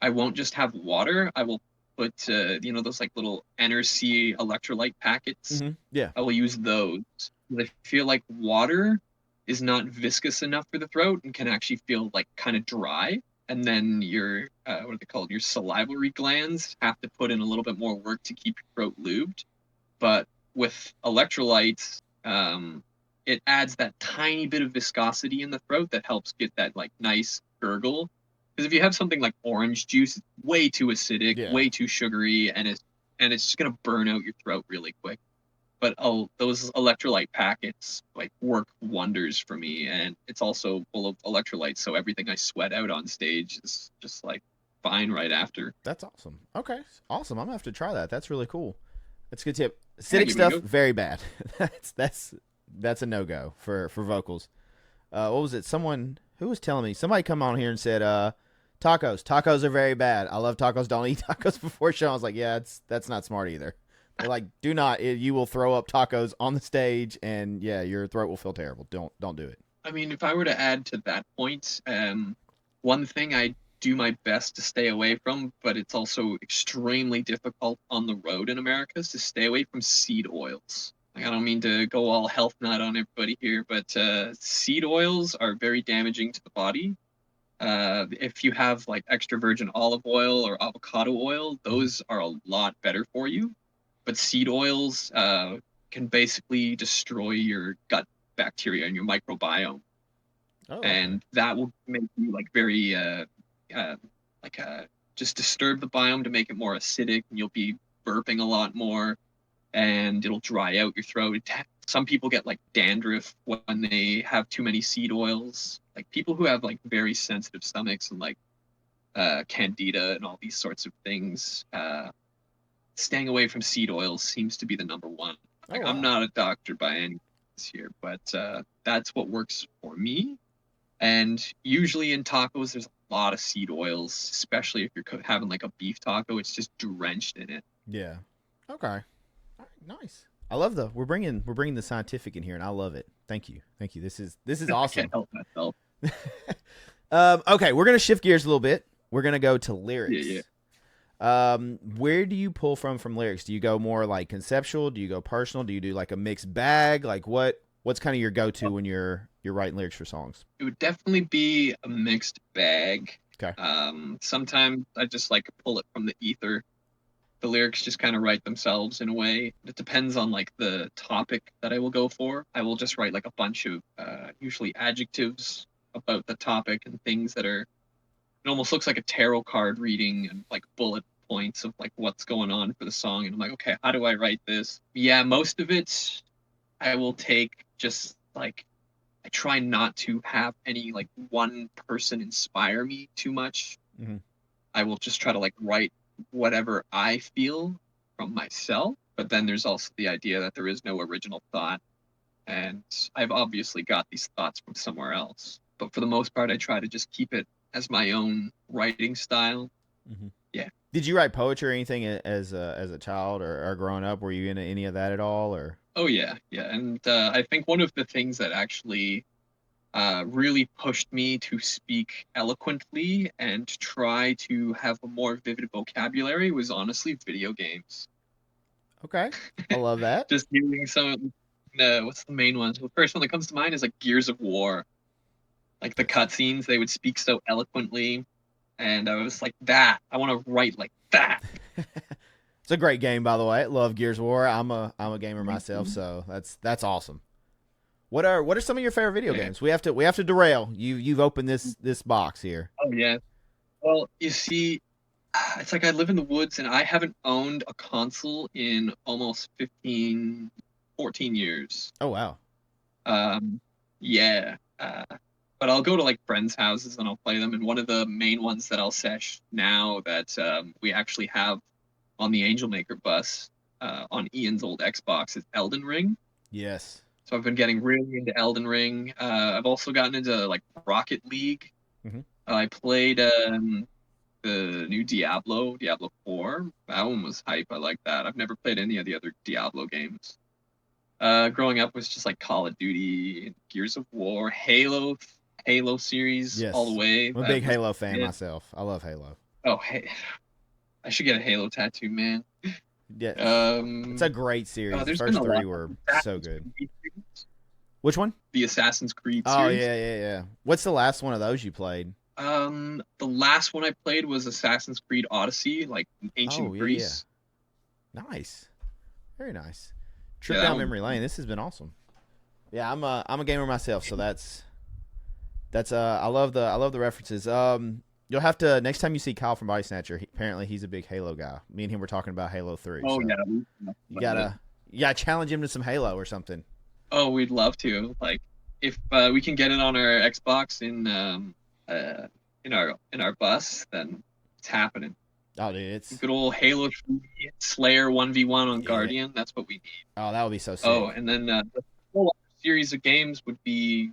S2: I won't just have water. I will put those like little NRC electrolyte packets.
S1: Yeah.
S2: I will use those. I feel like water is not viscous enough for the throat and can actually feel like kind of dry. And then your what are they called? Your salivary glands have to put in a little bit more work to keep your throat lubed. But with electrolytes, it adds that tiny bit of viscosity in the throat that helps get that like nice gurgle. Because if you have something like orange juice, it's way too acidic,
S1: Yeah.
S2: way too sugary, and it's just gonna burn out your throat really quick. But those electrolyte packets like work wonders for me, and it's also full of electrolytes, so everything I sweat out on stage is just like fine right after.
S1: That's awesome. Okay. Awesome. I'm gonna have to try that. That's really cool. That's a good tip.
S2: Yeah,
S1: Acidic
S2: give it a
S1: stuff,
S2: go.
S1: very bad. That's a no go for vocals. What was it? Someone who was telling me? Somebody come on here and said, tacos. Tacos are very bad. I love tacos. Don't eat tacos before show. I was like, yeah, that's not smart either. They're like, do not. You will throw up tacos on the stage, and yeah, your throat will feel terrible. Don't do it.
S2: I mean, if I were to add to that point, one thing I do my best to stay away from, but it's also extremely difficult on the road in America, is to stay away from seed oils. Like, I don't mean to go all health nut on everybody here, but seed oils are very damaging to the body. If you have like extra virgin olive oil or avocado oil,
S1: Mhm.
S2: those are a lot better for you. But seed oils can basically destroy your gut bacteria and your microbiome,
S1: Oh, okay.
S2: and that will make you like very uh, like just disturb the biome to make it more acidic, and you'll be burping a lot more, and it'll dry out your throat. Some people get like dandruff when they have too many seed oils. Like people who have like very sensitive stomachs and like candida and all these sorts of things. Staying away from seed oils seems to be the number one.
S1: Oh,
S2: Like I'm
S1: wow.
S2: not a doctor by any means here, but that's what works for me. And usually in tacos, there's a lot of seed oils, especially if you're having like a beef taco. It's just drenched in it.
S1: Yeah. Okay. All right, nice. I love the we're bringing the scientific in here, and I love it. Thank you, thank you. This is
S2: I can't
S1: awesome.
S2: help myself.
S1: Okay, we're gonna shift gears a little bit. We're gonna go to
S2: Yeah, yeah.
S1: lyrics. Where do you pull from lyrics? Do you go more like conceptual? Do you go personal? Do you do like a mixed bag? Like what's kind of your go to when you're writing lyrics for songs?
S2: It would definitely be a mixed bag.
S1: Okay.
S2: Sometimes I just like pull it from the ether. The lyrics just kind of write themselves in a way. It depends on like the topic that I will go for. I will just write like a bunch of usually adjectives about the topic and things that are. It almost looks like a tarot card reading and like bullet points of like what's going on for the song. And I'm like, okay, how do I write this? Yeah, most of it I will take just like I try not to have any like one person inspire me too much.
S1: Mm-hmm.
S2: I will just try to like write whatever I feel from myself. But then there's also the idea that there is no original thought. And I've obviously got these thoughts from somewhere else. But for the most part, I try to just keep it as my own writing style.
S1: Mm-hmm.
S2: Yeah.
S1: Did you write poetry or anything as a child or growing up? Were you into any of that at all? Or
S2: Oh, yeah. Yeah. And I think one of the things that actually really pushed me to speak eloquently and try to have a more vivid vocabulary was honestly video games.
S1: okay, I love that.
S2: Just using some of what's the main ones? The first one that comes to mind is like Gears of War. Like the cutscenes, they would speak so eloquently, and I was like, that I want to write like that.
S1: It's a great game, by the way. Love Gears of War. I'm a gamer myself, so that's awesome. What are some of your favorite video
S2: Yeah.
S1: games? We have to derail. You've opened this box here.
S2: Oh yeah. Well, you see, it's like I live in the woods and I haven't owned a console in almost 15, 14 years.
S1: Oh wow.
S2: Um, yeah. But I'll go to like friends' houses and I'll play them. And one of the main ones that I'll sesh now that we actually have on the Angelmaker bus on Ian's old Xbox is Elden Ring.
S1: Yes.
S2: So I've been getting really into Elden Ring. I've also gotten into like Rocket League.
S1: Hmm.
S2: I played the new Diablo 4. That one was hype. I like that. I've never played any of the other Diablo games. Growing up was just like Call of Duty, Gears of War, Halo series all the
S1: Yes.
S2: way.
S1: I'm a big Halo fan myself. I love Halo.
S2: Oh, hey, I should get a Halo tattoo, man.
S1: Yes. It's a great series. The
S2: There's been
S1: first
S2: a
S1: three
S2: lot.
S1: were so
S2: Assassin's
S1: good.
S2: Creed series.
S1: Which one?
S2: The Assassin's Creed
S1: Oh,
S2: series.
S1: yeah. What's the last one of those you played?
S2: The last one I played was Assassin's Creed Odyssey, like ancient Greece.
S1: Nice. Very nice. Trip
S2: Yeah,
S1: down memory lane. This has been awesome. Yeah, I'm a gamer myself, so that's I love the references. You'll have to next time you see Kyle from Body Snatcher. Apparently, he's a big Halo guy. Me and him were talking about Halo 3.
S2: Oh
S1: so
S2: yeah,
S1: you gotta challenge him to some Halo or something.
S2: Oh, we'd love to. Like, if we can get it on our Xbox in our bus, then it's happening.
S1: Oh, dude, it's
S2: Good old Halo 3 Slayer 1v1 on
S1: Yeah.
S2: Guardian. That's what we need.
S1: oh, that would be so sick.
S2: Oh, and then the whole other series of games would be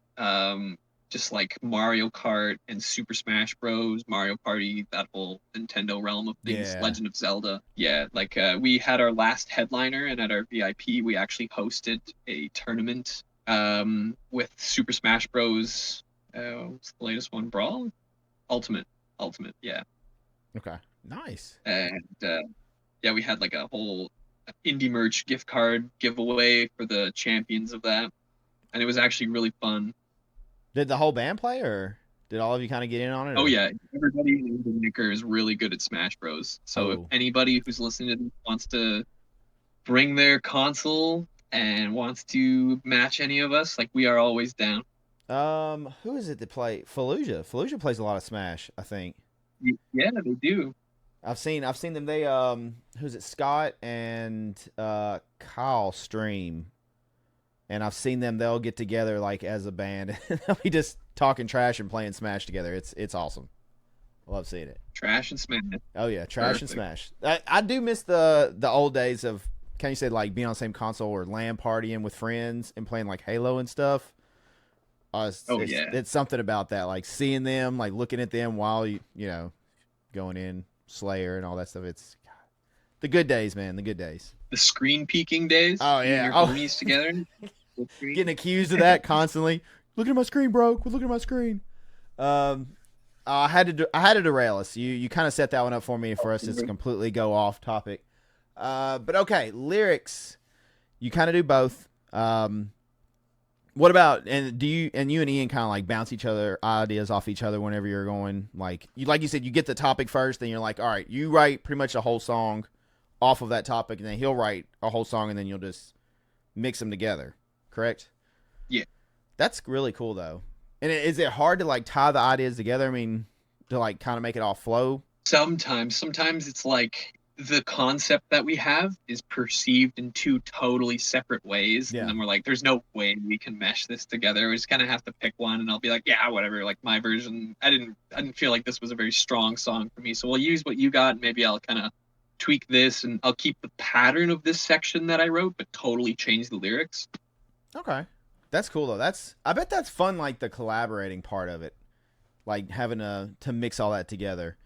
S2: just like Mario Kart and Super Smash Bros, Mario Party, that whole Nintendo realm of things,
S1: Yeah.
S2: Legend of Zelda. Yeah, like we had our last headliner, and at our VIP, we actually hosted a tournament with Super Smash Bros. What's the latest one? Brawl? Ultimate, yeah.
S1: Okay, nice.
S2: And yeah, we had like a whole indie merch gift card giveaway for the champions of that, and it was actually really fun.
S1: Did the whole band play, or did all of you kind of get in on it?
S2: Oh
S1: or?
S2: yeah, everybody in Angelmaker is really good at Smash Bros. So if anybody who's listening to this wants to bring their console and wants to match any of us, like, we are always down.
S1: Who is it that play Fallujah? Fallujah plays a lot of Smash, I think.
S2: Yeah, they do.
S1: I've seen them. They who's it? Scott and Kyle stream, and I've seen them. They'll get together like as a band, and they'll be just talking trash and playing Smash together. It's awesome. I love seeing it.
S2: Trash and Smash.
S1: Oh yeah, trash and Smash. I do miss the old days of, can you say, like being on the same console or LAN partying with friends and playing like Halo and stuff. It's something about that, like seeing them, like looking at them while you know going in Slayer and all that stuff. It's the good days, man. The good days.
S2: The screen peeking days.
S1: Oh yeah,
S2: your homies together.
S1: Getting accused of that constantly. Look at my screen, bro. Quit looking at my screen. I had to derail us. You kind of set that one up for me for us to completely go off topic. But okay, lyrics. You kind of do both. What about, and you and Ian kind of like bounce each other ideas off each other whenever you're going, like you said, you get the topic first, then you're like, all right, you write pretty much a whole song off of that topic, and then he'll write a whole song, and then you'll just mix them together. Correct?
S2: Yeah.
S1: That's really cool though. And is it hard to like tie the ideas together? I mean, to like kind of make it all flow?
S2: Sometimes it's like the concept that we have is perceived in two totally separate ways.
S1: Yeah.
S2: And then we're like, there's no way we can mesh this together. We just kind of have to pick one, and I'll be like, yeah, whatever. Like, my version, I didn't feel like this was a very strong song for me. So we'll use what you got, and maybe I'll kind of tweak this, and I'll keep the pattern of this section that I wrote, but totally change the lyrics.
S1: Okay. That's cool though. I bet that's fun, like the collaborating part of it. Like having to mix all that together.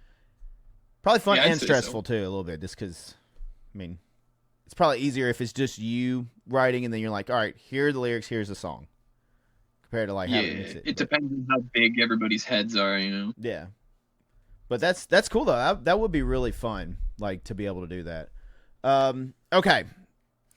S1: Probably fun and stressful too, a little bit, just because, I mean, it's probably easier if it's just you writing and then you're like, all right, here are the lyrics, here's the song. Compared to like having to mix it.
S2: It depends on how big everybody's heads are, you know?
S1: Yeah. But that's cool though. That would be really fun, like to be able to do that. Okay.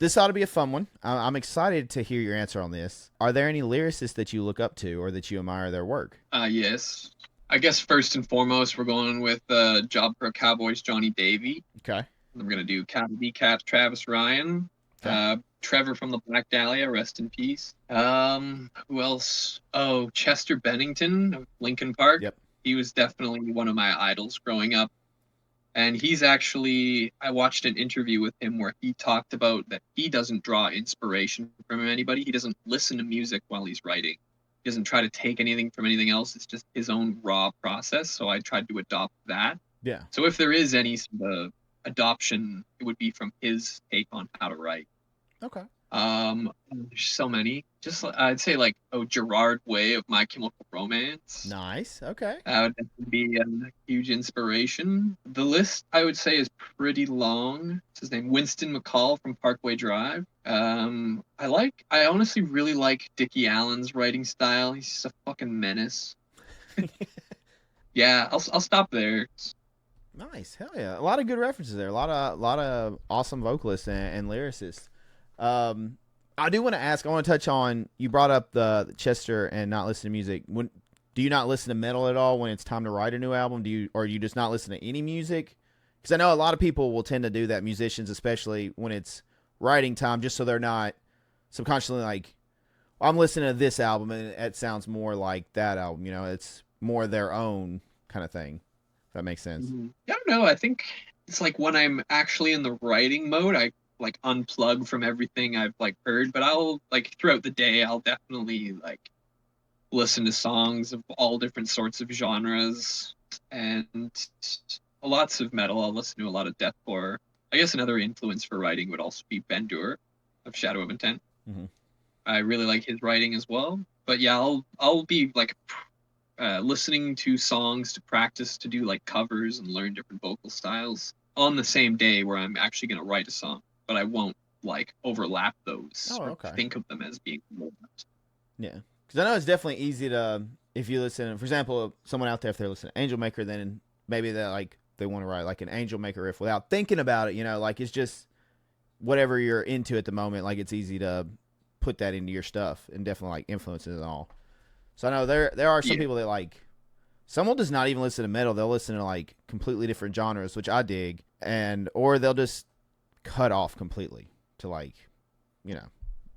S1: This ought to be a fun one. I'm excited to hear your answer on this. Are there any lyricists that you look up to or that you admire their work?
S2: Yes. I guess first and foremost, we're going with Job Pro Cowboys Johnny Davey.
S1: Okay.
S2: I'm going to do Cowboy Bcats Travis Ryan. Okay. Trevor from the Black Dahlia, rest in peace. Who else? Oh, Chester Bennington of Linkin Park.
S1: Yep.
S2: He was definitely one of my idols growing up. And he's actually, I watched an interview with him where he talked about that he doesn't draw inspiration from anybody. He doesn't listen to music while he's writing. He doesn't try to take anything from anything else. It's just his own raw process. So I tried to adopt that.
S1: Yeah.
S2: So if there is any adoption, it would be from his take on how to write.
S1: Okay.
S2: There's so many. Just I'd say like Gerard Way of My Chemical Romance.
S1: Nice. Okay.
S2: That would definitely be a huge inspiration. The list I would say is pretty long. It's his name, Winston McCall from Parkway Drive. I honestly really like Dickie Allen's writing style. He's just a fucking menace. Yeah, I'll stop there.
S1: Nice. Hell yeah. A lot of good references there. A lot of awesome vocalists and lyricists. I do want to ask. I want to touch on. You brought up the Chester and not listen to music. Do you not listen to metal at all when it's time to write a new album? Or you just not listen to any music? Because I know a lot of people will tend to do that. Musicians, especially when it's writing time, just so they're not subconsciously like, I'm listening to this album and it sounds more like that album. You know, it's more their own kind of thing. If that makes sense.
S2: I don't know. I think it's like when I'm actually in the writing mode, I like unplug from everything I've like heard. But I'll like throughout the day, I'll definitely like listen to songs of all different sorts of genres and lots of metal. I'll listen to a lot of deathcore. I guess another influence for writing would also be Ben Dur of Shadow of Intent.
S1: Mm-hmm.
S2: I really like his writing as well. But yeah, I'll be like listening to songs to practice to do like covers and learn different vocal styles on the same day where I'm actually going to write a song, but I won't like overlap those
S1: Oh,
S2: or
S1: okay.
S2: think of them as being overlapped.
S1: Yeah, because I know it's definitely easy to, if you listen, for example, someone out there, if they're listening to Angelmaker, then maybe they want to write like an Angelmaker riff without thinking about it. You know, like it's just whatever you're into at the moment. Like it's easy to put that into your stuff and definitely like influences it all. So I know there are some people that like, someone does not even listen to metal. They'll listen to like completely different genres, which I dig, or they'll just cut off completely to like, you know,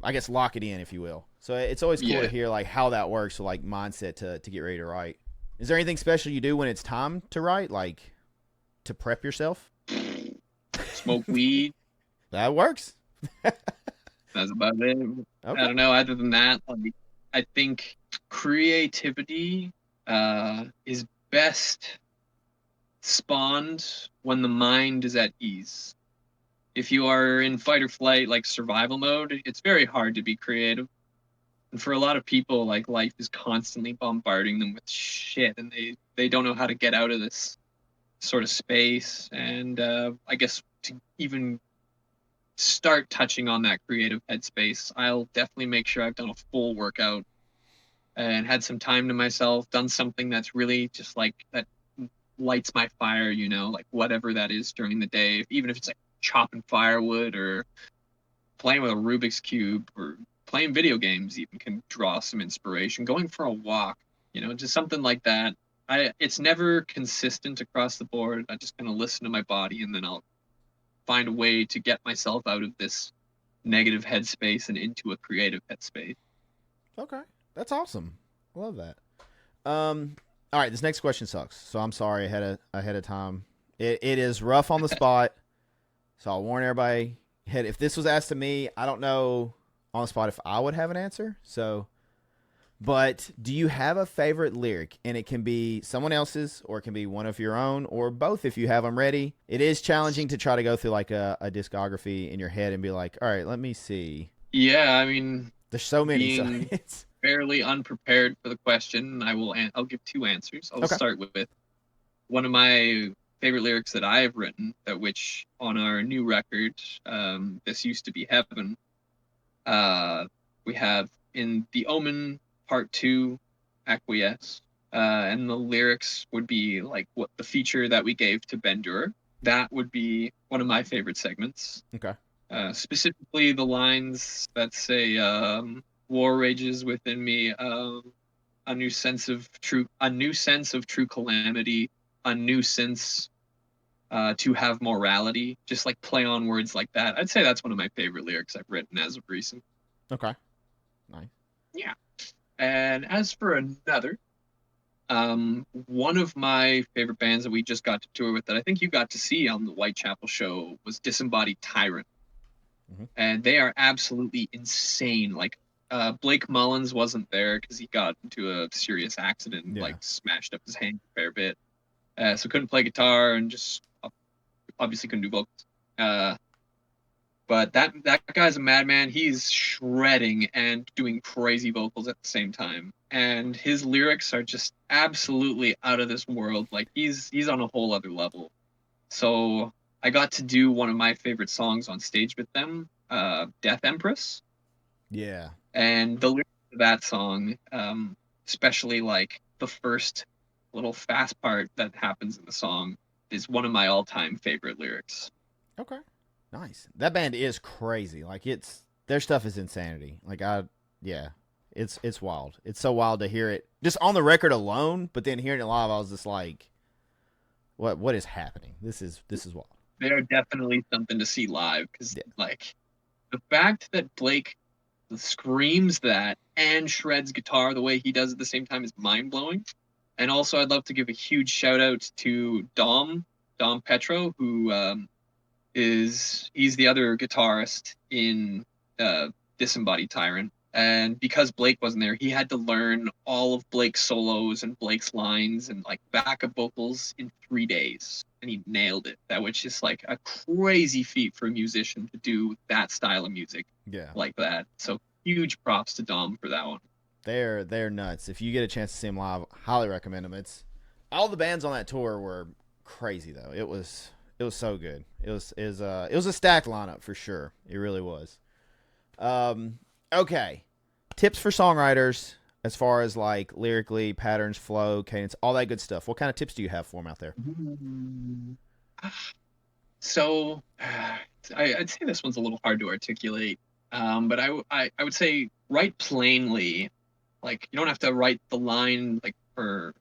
S1: I guess lock it in, if you will. So it's always cool to hear like how that works, so like mindset to get ready to write. Is there anything special you do when it's time to write, like to prep yourself?
S2: Smoke weed.
S1: That works.
S2: That's about it. Okay. I don't know. Other than that, like, I think creativity is best spawned when the mind is at ease. If you are in fight or flight, like survival mode, it's very hard to be creative. And for a lot of people, like life is constantly bombarding them with shit, and they don't know how to get out of this sort of space. And I guess to even start touching on that creative headspace, I'll definitely make sure I've done a full workout and had some time to myself, done something that's really just like that lights my fire, you know, like whatever that is during the day, even if it's like chopping firewood or playing with a Rubik's Cube or playing video games even can draw some inspiration. Going for a walk, you know, just something like that. It's never consistent across the board. I just kind of listen to my body and then I'll find a way to get myself out of this negative headspace and into a creative headspace.
S1: Okay. That's awesome. I love that. All right, this next question sucks. So I'm sorry ahead of time. It is rough on the spot. So I'll warn everybody. If this was asked to me, I don't know on the spot if I would have an answer. So, but do you have a favorite lyric? And it can be someone else's, or it can be one of your own, or both if you have them ready. It is challenging to try to go through like a discography in your head and be like, all right, let me see.
S2: Yeah, I mean,
S1: there's so many.
S2: Being fairly unprepared for the question, I'll give two answers. I'll start with one of my favorite lyrics that I have written, that which on our new record, This Used to Be Heaven, we have in The Omen Part 2, Acquiesce, and the lyrics would be like what the feature that we gave to Ben Dur. That would be one of my favorite segments.
S1: Okay.
S2: Specifically the lines that say, war rages within me, a new sense of true calamity, a nuisance, to have morality, just like play on words like that. I'd say that's one of my favorite lyrics I've written as of recent.
S1: Okay. Nice.
S2: Yeah. And as for another, one of my favorite bands that we just got to tour with that I think you got to see on the Whitechapel show was Disembodied Tyrant. Mm-hmm. And they are absolutely insane. Like, Blake Mullins wasn't there because he got into a serious accident and like smashed up his hand a fair bit. So couldn't play guitar and just obviously couldn't do vocals. But that guy's a madman. He's shredding and doing crazy vocals at the same time. And his lyrics are just absolutely out of this world. Like he's on a whole other level. So I got to do one of my favorite songs on stage with them, Death Empress.
S1: Yeah.
S2: And the lyrics of that song, especially like the first little fast part that happens in the song, is one of my all-time favorite lyrics.
S1: Okay. Nice. That band is crazy. Like their stuff is insanity. Like it's wild. It's so wild to hear it just on the record alone, but then hearing it live, I was just like, what is happening? This is wild.
S2: They are definitely something to see live because like the fact that Blake screams that and shreds guitar the way he does at the same time is mind-blowing. And also I'd love to give a huge shout out to Dom Petro, who he's the other guitarist in Disembodied Tyrant. And because Blake wasn't there, he had to learn all of Blake's solos and Blake's lines and like backup vocals in 3 days. And he nailed it. That was just like a crazy feat for a musician to do that style of music like that. So huge props to Dom for that one.
S1: They're nuts. If you get a chance to see them live, highly recommend them. It's all the bands on that tour were crazy though. It was so good. It was a stacked lineup for sure. It really was. Okay. Tips for songwriters as far as like lyrically, patterns, flow, cadence, all that good stuff. What kind of tips do you have for them out there?
S2: So I'd say this one's a little hard to articulate. But I would say write plainly. Like you don't have to write the line like for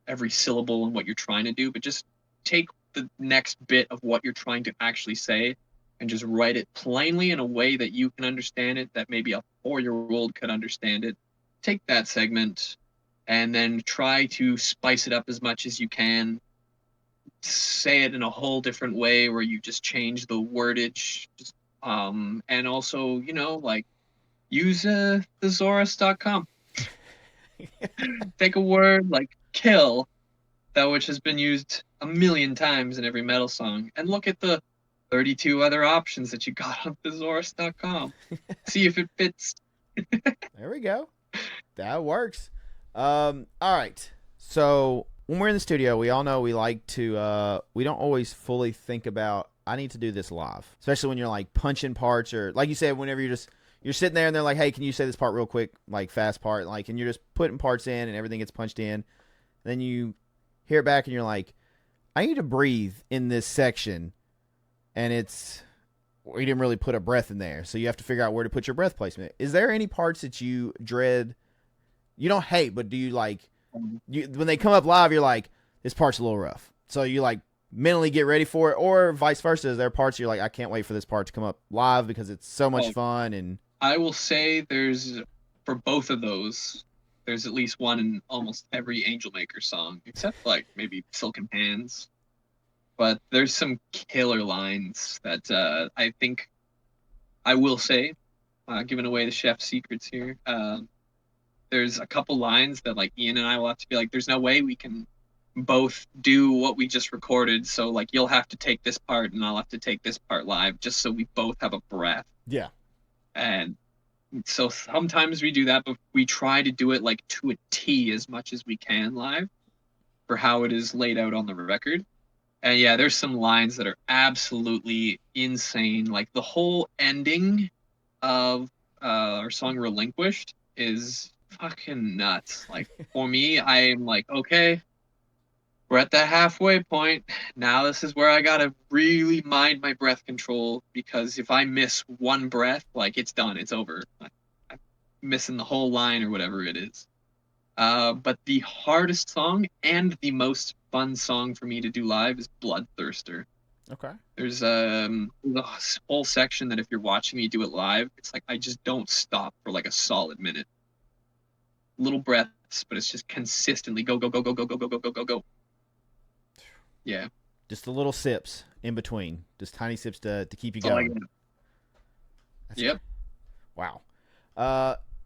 S2: every syllable and what you're trying to do, but just take the next bit of what you're trying to actually say and just write it plainly in a way that you can understand it, that maybe a 4-year-old could understand it. Take that segment and then try to spice it up as much as you can. Say it in a whole different way where you just change the wordage. And also, like use thesaurus.com. Take a word like kill, that which has been used a million times in every metal song, and look at the 32 other options that you got on thesaurus.com. See if it fits.
S1: There we go. That works. All right. So when we're in the studio, we all know we like to, we don't always fully think about, I need to do this live, especially when you're like punching parts or like you said, whenever you're sitting there and they're like, hey, can you say this part real quick? Like fast part, like, and you're just putting parts in and everything gets punched in. And then you hear it back and you're like, I need to breathe in this section. And we didn't really put a breath in there. So you have to figure out where to put your breath placement. Is there any parts that you dread? You don't hate, but do you like, when they come up live, you're like, this part's a little rough. So you like mentally get ready for it, or vice versa. Is there parts you're like, I can't wait for this part to come up live because it's so much fun? And
S2: I will say for both of those, there's at least one in almost every Angelmaker song, except like maybe Silken Hands. But there's some killer lines that I think I will say, giving away the chef's secrets here. There's a couple lines that like Ian and I will have to be like, there's no way we can both do what we just recorded. So like you'll have to take this part and I'll have to take this part live just so we both have a breath.
S1: Yeah.
S2: And so sometimes we do that, but we try to do it like to a T as much as we can live for how it is laid out on the record. And yeah, there's some lines that are absolutely insane. Like the whole ending of our song Relinquished is fucking nuts. Like for me, I'm like, okay, we're at that halfway point. Now this is where I gotta really mind my breath control, because if I miss one breath, like it's done, it's over. I'm missing the whole line or whatever it is. But the hardest song and the most fun song for me to do live is Bloodthirster.
S1: Okay.
S2: There's a whole section that if you're watching me do it live, it's like I just don't stop for like a solid minute. Little breaths, but it's just consistently go, go, go, go, go, go, go, go, go, go, go. Yeah.
S1: Just the little sips in between. Just tiny sips to keep you going.
S2: Yep.
S1: Wow.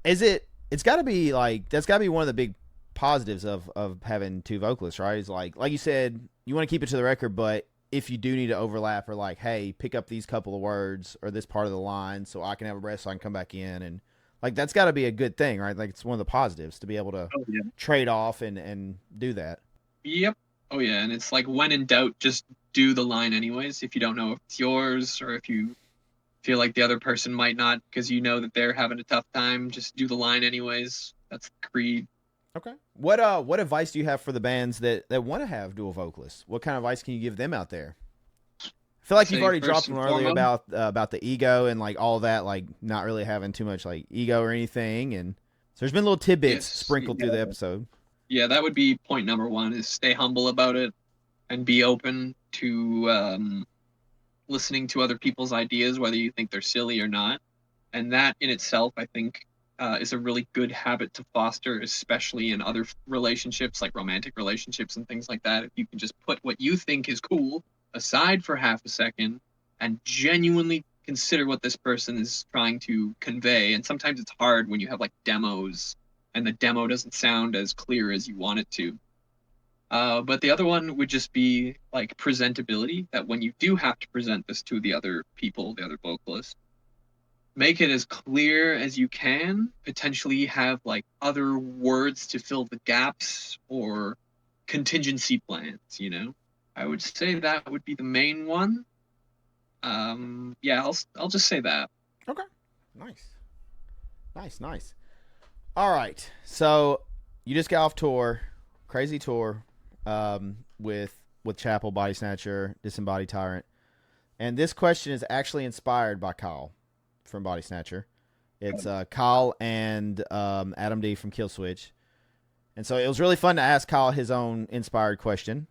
S1: It's gotta be like, that's gotta be one of the big positives of having two vocalists, right? Is like you said, you want to keep it to the record, but if you do need to overlap, or like, hey, pick up these couple of words or this part of the line so I can have a breath so I can come back in. And like, that's got to be a good thing, right? Like, it's one of the positives to be able to
S2: Oh yeah.
S1: trade off and do that.
S2: Yep. Oh yeah, and it's like when in doubt, just do the line anyways. If you don't know if it's yours or if you feel like the other person might not, because you know that they're having a tough time, just do the line anyways. That's the creed.
S1: Okay. What advice do you have for the bands that want to have dual vocalists? What kind of advice can you give them out there? I feel like you've
S2: Say
S1: already
S2: first
S1: dropped
S2: and
S1: one earlier
S2: foremost,
S1: about the ego and like all that, like not really having too much like ego or anything. And so there's been little tidbits
S2: yes,
S1: sprinkled through the episode.
S2: yeah, that would be point number one: is stay humble about it and be open to listening to other people's ideas, whether you think they're silly or not. And that in itself, I think, is a really good habit to foster, especially in other relationships, like romantic relationships and things like that. If you can just put what you think is cool aside for half a second and genuinely consider what this person is trying to convey. And sometimes it's hard when you have like demos and the demo doesn't sound as clear as you want it to. But the other one would just be like presentability, that when you do have to present this to the other people, the other vocalists, make it as clear as you can, potentially have like other words to fill the gaps or contingency plans, you know? I would say that would be the main one. Yeah, I'll just say that.
S1: Okay. Nice. Nice. All right. So you just got off tour, crazy tour, with Chapel, Body Snatcher, Disembodied Tyrant. And this question is actually inspired by Kyle from Body Snatcher. It's Kyle and Adam D from Killswitch. And so it was really fun to ask Kyle his own inspired question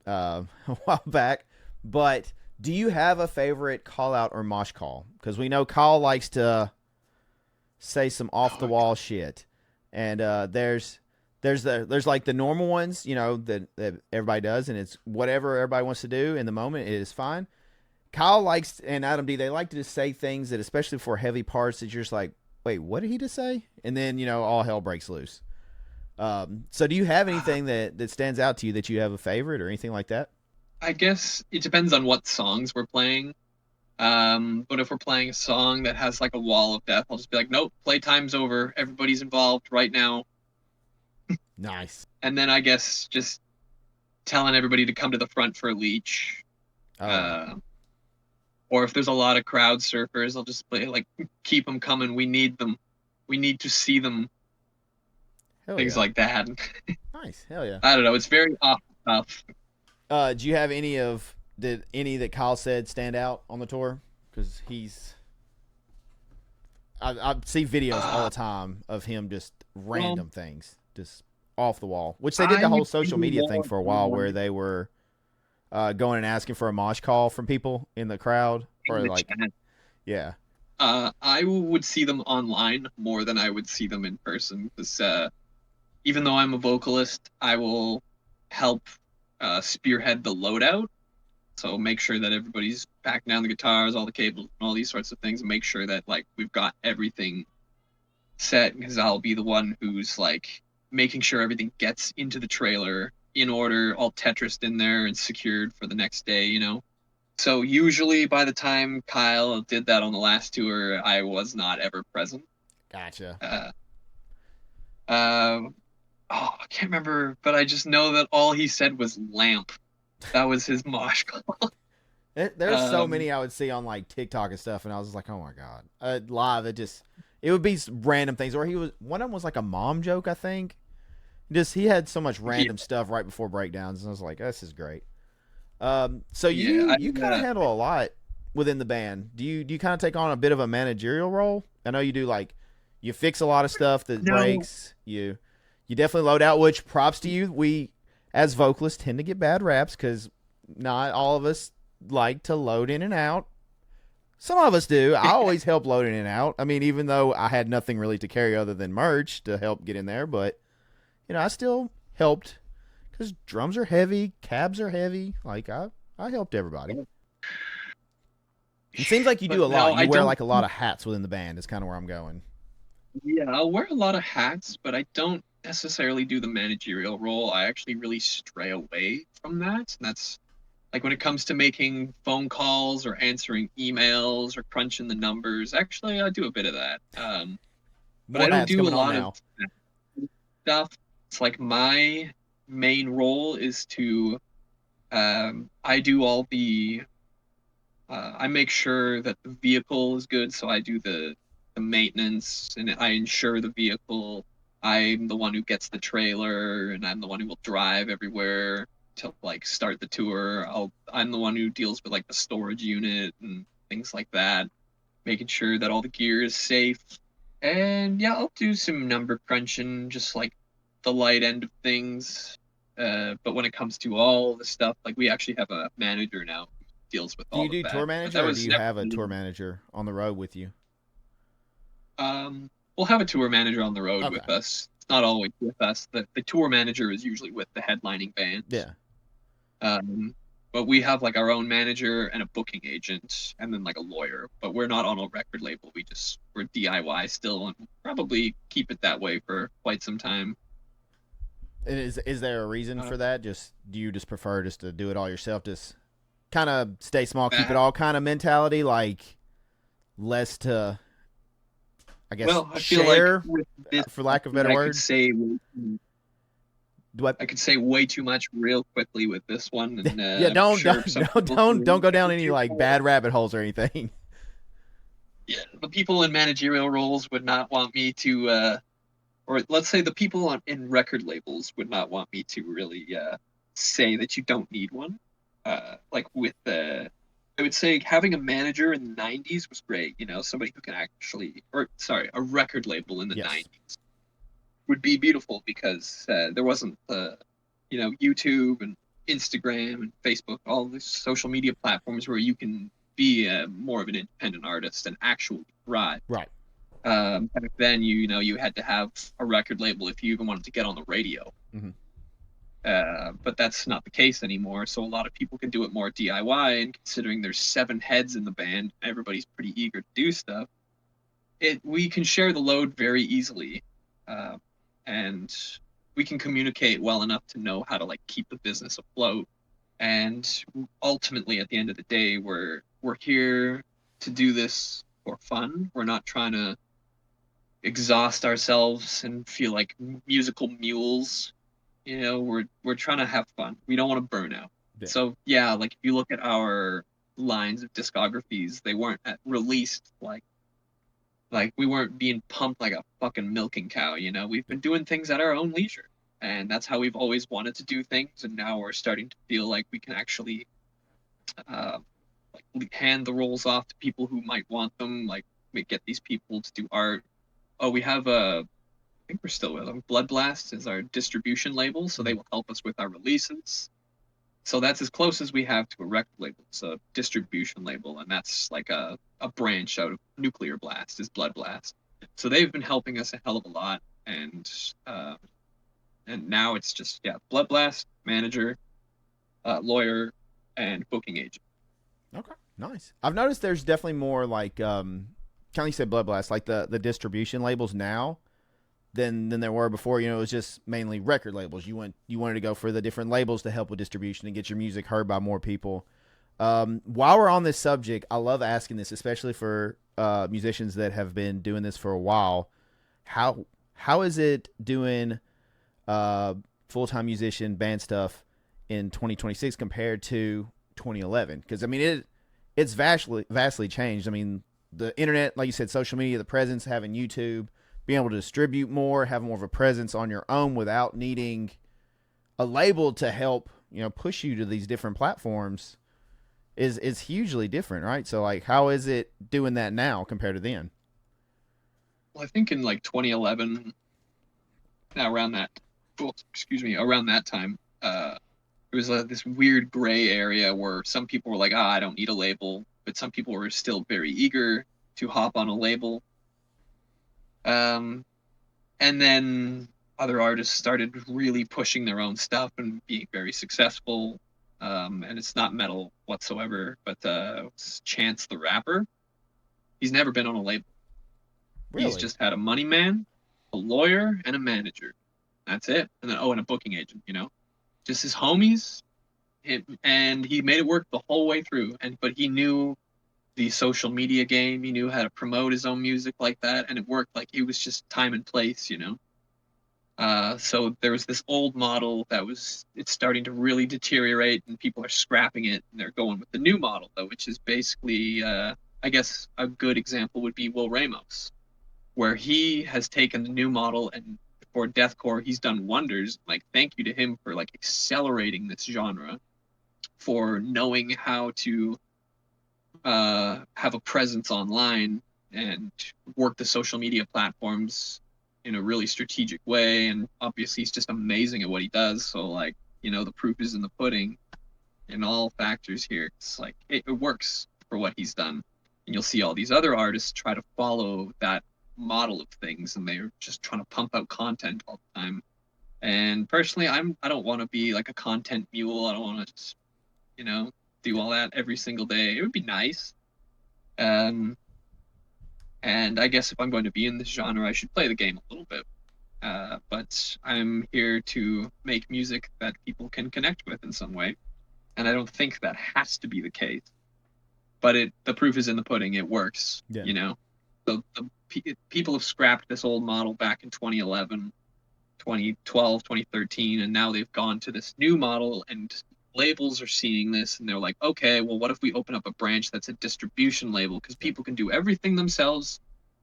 S1: a while back. But do you have a favorite call out or mosh call? Because we know Kyle likes to say some off the wall shit. And there's like the normal ones, you know, that everybody does, and it's whatever everybody wants to do in the moment. It is fine. Kyle likes, and Adam D, they like to just say things that, especially for heavy parts, that you're just like, wait, what did he just say? And then, you know, all hell breaks loose. So do you have anything that stands out to you that you have a favorite or anything like that?
S2: I guess it depends on what songs we're playing. But if we're playing a song that has like a wall of death, I'll just be like, nope, playtime's over. Everybody's involved right now.
S1: Nice.
S2: And then I guess just telling everybody to come to the front for a leech.
S1: Oh,
S2: Uh, or if there's a lot of crowd surfers, I'll just play like, keep them coming. We need them. We need to see them.
S1: hell
S2: Things
S1: yeah.
S2: like that.
S1: Nice. Hell yeah.
S2: I don't know. It's very off the cuff.
S1: Do you have did any that Kyle said stand out on the tour? Because I see videos all the time of him just random things, just off the wall. Which they did the whole social media thing for a while, where they were going and asking for a mosh call from people in the crowd, or like, yeah.
S2: I would see them online more than I would see them in person, because even though I'm a vocalist, I will help spearhead the loadout. So make sure that everybody's packing down the guitars, all the cables, and all these sorts of things, and make sure that like we've got everything set, because I'll be the one who's like making sure everything gets into the trailer in order, all Tetrised in there and secured for the next day, you know? So usually by the time Kyle did that on the last tour, I was not ever present.
S1: Gotcha.
S2: Oh, I can't remember, but I just know that all he said was lamp. That was his mosh call.
S1: There's so many I would see on like TikTok and stuff, and I was just like, oh my god, live it would be random things. Or one of them was like a mom joke, I think. He had so much random stuff right before breakdowns, and I was like, this is great. So you kind of handle a lot within the band. Do you kind of take on a bit of a managerial role? I know you do, like you fix a lot of stuff that breaks. You definitely load out, which props to you. We as vocalists tend to get bad raps because not all of us like to load in and out. Some of us do. I always help load in and out. I mean, even though I had nothing really to carry other than merch to help get in there, but you know, I still helped because drums are heavy, cabs are heavy. Like I helped everybody. It seems like you do a lot. You wear like a lot of hats within the band. Is kind of where I'm going.
S2: Yeah, I'll wear a lot of hats, but I don't necessarily do the managerial role. I actually really stray away from that. And that's like when it comes to making phone calls or answering emails or crunching the numbers, actually I do a bit of that. But I
S1: More
S2: don't
S1: ads
S2: do a
S1: coming on
S2: lot of
S1: now.
S2: stuff. It's like my main role is to I do all the I make sure that the vehicle is good, so I do the maintenance and I insure the vehicle. I'm the one who gets the trailer and I'm the one who will drive everywhere to like start the tour. I'm the one who deals with like the storage unit and things like that, making sure that all the gear is safe. And yeah, I'll do some number crunching, just like the light end of things. But when it comes to all the stuff, like we actually have a manager now who deals with
S1: Do you
S2: all of
S1: do tour
S2: that. But that
S1: manager, or do
S2: was
S1: you
S2: never
S1: have a tour
S2: really,
S1: manager on the road with you?
S2: we'll have a tour manager on the road
S1: Okay.
S2: with us. It's not always with us. The tour manager is usually with the headlining bands.
S1: Yeah.
S2: Um, but we have like our own manager and a booking agent and then like a lawyer. But we're not on a record label. We're DIY still and probably keep it that way for quite some time.
S1: And is there a reason
S2: Uh,
S1: for that? Just do you just prefer just to do it all yourself? Just kind of stay small, keep it
S2: that,
S1: all kind of mentality, like less to, I guess,
S2: well, I feel like
S1: share,
S2: with this,
S1: for lack of a better
S2: I could
S1: word.
S2: say
S1: What?
S2: I could say way too much real quickly with this one, and
S1: Yeah,
S2: I'm
S1: don't
S2: sure some people
S1: don't
S2: who
S1: go down any like bad rabbit holes or anything.
S2: yeah, the people in managerial roles would not want me to, or let's say the people in record labels would not want me to really say that you don't need one. Like with the, I would say having a manager in the '90s was great. You know, somebody who can actually, or sorry, a record label in the
S1: Yes.
S2: '90s would be beautiful because there wasn't YouTube and Instagram and Facebook, all these social media platforms where you can be more of an independent artist and actually thrive.
S1: Right.
S2: Back then, you had to have a record label if you even wanted to get on the radio.
S1: Mm-hmm.
S2: But that's not the case anymore. So a lot of people can do it more DIY. And considering there's 7 heads in the band, everybody's pretty eager to do stuff. We can share the load very easily, uh, and we can communicate well enough to know how to like keep the business afloat. And ultimately, at the end of the day, we're here to do this for fun. We're not trying to exhaust ourselves and feel like musical mules. We're trying to have fun. We don't want to burn out.
S1: Yeah.
S2: So yeah, like if you look at our lines of discographies, they weren't released like we weren't being pumped like a fucking milking cow. We've been doing things at our own leisure, and that's how we've always wanted to do things. And now we're starting to feel like we can actually uh, like hand the roles off to people who might want them. Like we get these people to do art. Oh, we have a I think we're still with them. Blood Blast is our distribution label, so they
S1: Mm-hmm.
S2: will help us with our releases. So that's as close as we have to a record label. It's a distribution label, and that's like a branch out of Nuclear Blast is Blood Blast. So they've been helping us a hell of a lot, uh, and now it's just yeah, Blood Blast manager, lawyer, and booking agent.
S1: Okay. Nice. I've noticed there's definitely more like kind of you said Blood Blast, like the distribution labels now than there were before. It was just mainly record labels. You wanted to go for the different labels to help with distribution and get your music heard by more people. While we're on this subject, I love asking this, especially for musicians that have been doing this for a while. How is it doing uh, full time musician band stuff in 2026 compared to 2011? Because I mean it's vastly changed. I mean the internet, like you said, social media, the presence, having YouTube, being able to distribute more, have more of a presence on your own without needing a label to help push you to these different platforms is hugely different, right? So like, how is it doing that now compared to then?
S2: Well, I think in like 2011, around that, well, excuse me, around that time, it was this weird gray area where some people were like, I don't need a label, but some people were still very eager to hop on a label. Um, and then other artists started really pushing their own stuff and being very successful. And it's not metal whatsoever, but Chance the Rapper, he's never been on a label. He's
S1: Really?
S2: just had a money man, a lawyer, and a manager. That's it. And then, and a booking agent, just his homies And he made it work the whole way through. But he knew the social media game. He knew how to promote his own music like that, and it worked. Like, it was just time and place, you know. So there was this old model that it's starting to really deteriorate, and people are scrapping it, and they're going with the new model, though, which is basically, I guess, a good example would be Will Ramos, where he has taken the new model, and for deathcore, he's done wonders. Like, thank you to him for like accelerating this genre, for knowing how to have a presence online and work the social media platforms in a really strategic way. And obviously, he's just amazing at what he does. So, like, you know, the proof is in the pudding in all factors here. It's like it works for what he's done. And you'll see all these other artists try to follow that model of things, and they're just trying to pump out content all the time. And personally, I don't want to be like a content mule. I don't want to just, you know, do all that every single day. It would be nice. Um, and I guess if I'm going to be in this genre, I should play the game a little bit. But I'm here to make music that people can connect with in some way. And I don't think that has to be the case. But the proof is in the pudding. It works,
S1: Yeah.
S2: you know? So people have scrapped this old model back in 2011, 2012, 2013, and now they've gone to this new model, and labels are seeing this, and they're like, okay, well, what if we open up a branch that's a distribution label? Because people can do everything themselves,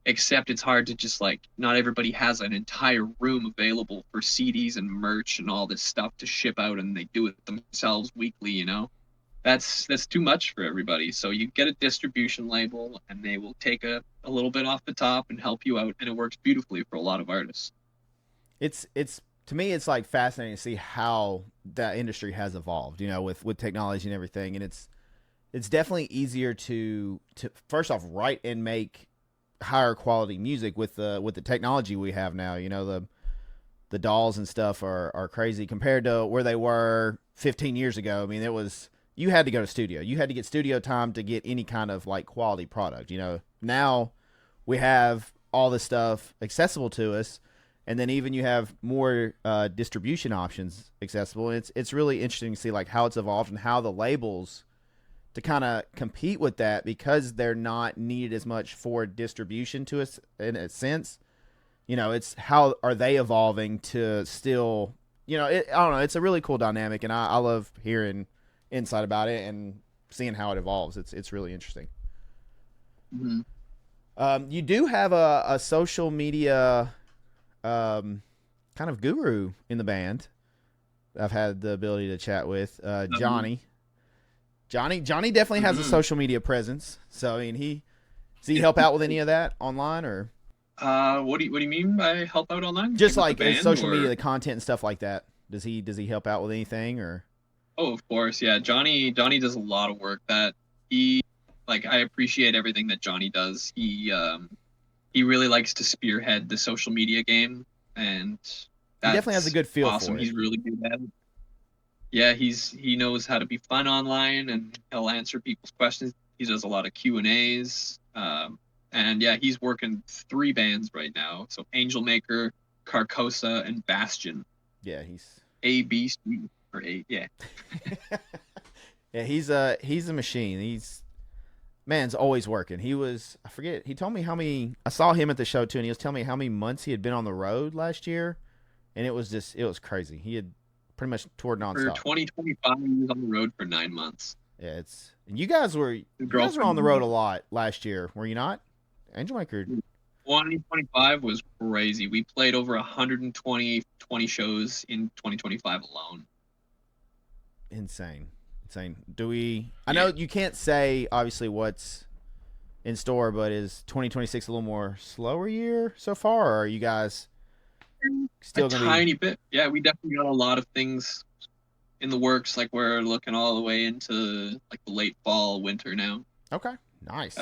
S2: except it's hard to just, like, not everybody has an entire room available for CDs and merch and all this stuff to ship out, and they do it themselves weekly, you know? That's too much for everybody. So you get a distribution label, and they will take a little bit off the top and help you out, and it works beautifully for a lot of artists.
S1: It's to me, it's like fascinating to see how that industry has evolved, you know, with technology and everything. And it's definitely easier to first off write and make higher quality music with the technology we have now. You know, the dolls and stuff are crazy compared to where they were 15 years ago. I mean, you had to go to studio. You had to get studio time to get any kind of like quality product. You know, now we have all this stuff accessible to us, and then even you have more distribution options accessible. And it's really interesting to see like how it's evolved and how the labels to kind of compete with that, because they're not needed as much for distribution to us in a sense. You know, it's how are they evolving to still, you know, I don't know. It's a really cool dynamic, and I love hearing insight about it and seeing how it evolves. It's really interesting.
S2: Mm-hmm.
S1: You do have a social media kind of guru in the band. I've had the ability to chat with Johnny. Johnny definitely has a social media presence. So I mean, does he help out with any of that online, or
S2: what do you mean by help out online?
S1: just
S2: like
S1: like social media, the content and stuff like that? Does he help out with anything, or?
S2: Oh, of course, yeah. Johnny does a lot of work that I appreciate everything that Johnny does. He really likes to spearhead the social media game, and
S1: he definitely has a good feel
S2: awesome.
S1: for it.
S2: He's really good at it. Yeah, he knows how to be fun online, and he'll answer people's questions. He does a lot of Q&As. And yeah, he's working 3 bands right now. So Angelmaker, Carcosa, and Bastion.
S1: Yeah, he's
S2: A, B, C, or A, yeah.
S1: Yeah, he's a machine. Man's always working. I forget, he told me how many, I saw him at the show too, and he was telling me how many months he had been on the road last year, and it was crazy. He had pretty much toured nonstop.
S2: For 2025, he was on the road for 9 months.
S1: Yeah, and you guys were on the road a lot last year, were you not? Angelmaker.
S2: 2025 was crazy. We played over 120 shows in 2025 alone.
S1: Insane. I know you can't say obviously what's in store, but is 2026 a little more slower year so far, or are you guys still going to be?
S2: A tiny bit. Yeah, we definitely got a lot of things in the works. Like, we're looking all the way into like the late fall, winter now.
S1: Okay, nice.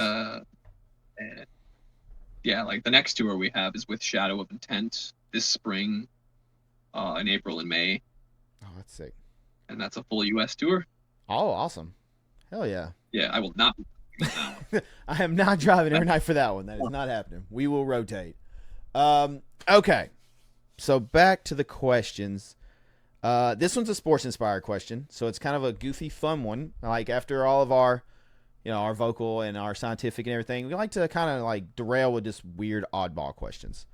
S2: Yeah, like the next tour we have is with Shadow of Intent this spring, in April and May.
S1: Oh, that's sick.
S2: And that's a full U.S. tour.
S1: Oh, awesome. Hell yeah.
S2: Yeah, I will not.
S1: I am not driving every night for that one. That is not happening. We will rotate. Okay. So back to the questions. This one's a sports inspired question, so it's kind of a goofy, fun one. Like after all of our, our vocal and our scientific and everything, we like to kind of like derail with just weird, oddball questions.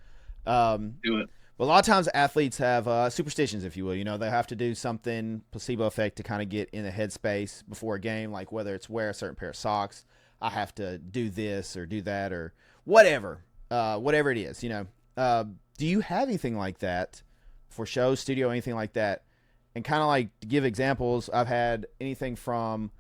S2: Do it.
S1: But a lot of times athletes have superstitions, if you will. They have to do something placebo effect to kind of get in a headspace before a game, like whether it's wear a certain pair of socks, I have to do this or do that or whatever, whatever it is. Do you have anything like that for shows, studio, anything like that? And kind of like to give examples, I've had anything from,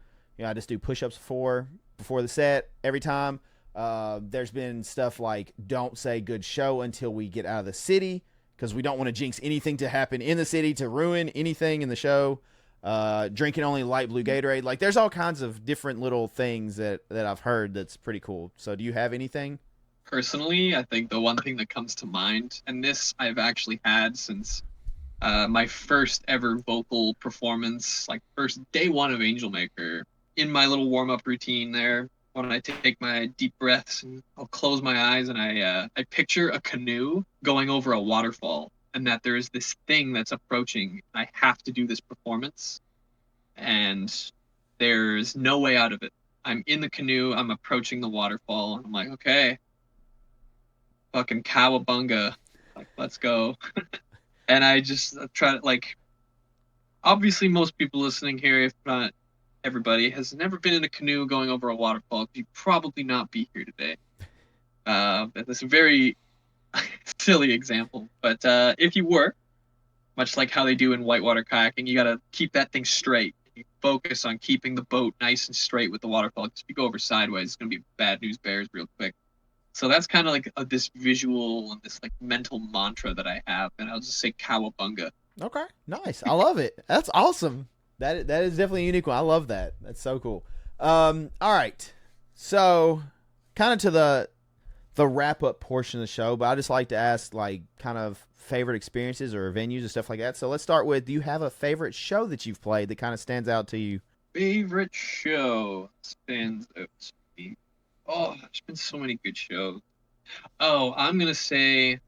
S1: I just do push-ups before the set every time. There's been stuff like don't say good show until we get out of the city because we don't want to jinx anything to happen in the city to ruin anything in the show. Drinking only light blue Gatorade. Like there's all kinds of different little things that I've heard that's pretty cool. So do you have anything?
S2: Personally, I think the one thing that comes to mind, and this I've actually had since my first ever vocal performance, like first day one of Angelmaker, in my little warm up routine there, when I take my deep breaths and I'll close my eyes and I picture a canoe going over a waterfall, and that there is this thing that's approaching. I have to do this performance, and there's no way out of it. I'm in the canoe, I'm approaching the waterfall, and I'm like, okay, fucking cowabunga, like let's go. And I just try to like, obviously most people listening here, if not everybody, has never been in a canoe going over a waterfall. You'd probably not be here today. That's a very silly example, but if you were, much like how they do in whitewater kayaking, you got to keep that thing straight. You focus on keeping the boat nice and straight with the waterfall. Because if you go over sideways, it's going to be bad news bears real quick. So that's kind of like this visual and this like mental mantra that I have, and I'll just say cowabunga.
S1: Okay, nice. I love it. That's awesome. That is definitely a unique one. I love that. That's so cool. All right. So, kind of to the wrap up portion of the show, but I just like to ask like kind of favorite experiences or venues and stuff like that. So let's start with: do you have a favorite show that you've played that kind of stands out to you?
S2: Favorite show stands out to me. Oh, there's been so many good shows. Oh, I'm gonna say,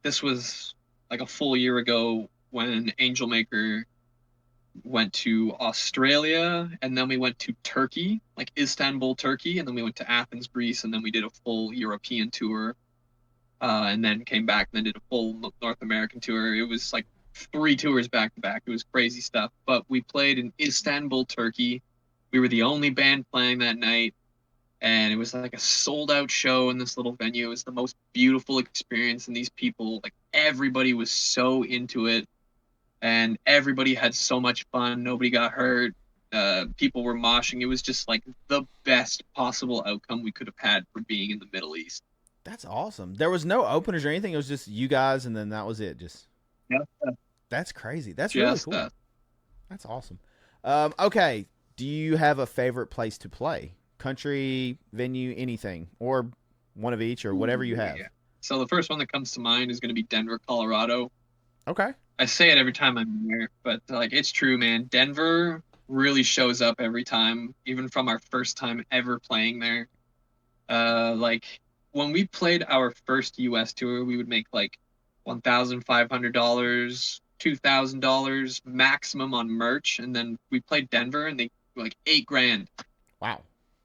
S2: this was like a full year ago when Angelmaker went to Australia, and then we went to Turkey, like Istanbul, Turkey, and then we went to Athens, Greece, and then we did a full European tour, and then came back and then did a full North American tour. It was like 3 tours back to back. It was crazy stuff. But we played in Istanbul, Turkey. We were the only band playing that night, and it was like a sold out show in this little venue. It was the most beautiful experience, and these people, like everybody was so into it, and everybody had so much fun. Nobody got hurt. People were moshing. It was just like the best possible outcome we could have had for being in the Middle East.
S1: That's awesome. There was no openers or anything. It was just you guys, and then that was it. Just
S2: Yeah,
S1: that's crazy. That's really
S2: just
S1: cool. That's awesome. Okay. Do you have a favorite place to play? Country, venue, anything, or one of each, or whatever you have.
S2: yeah. So the first one that comes to mind is going to be Denver, Colorado.
S1: Okay.
S2: I say it every time I'm there, but like it's true, man. Denver really shows up every time, even from our first time ever playing there. Like when we played our first US tour, we would make like $1,500, $2,000 maximum on merch, and then we played Denver, and they were like 8 grand
S1: Wow.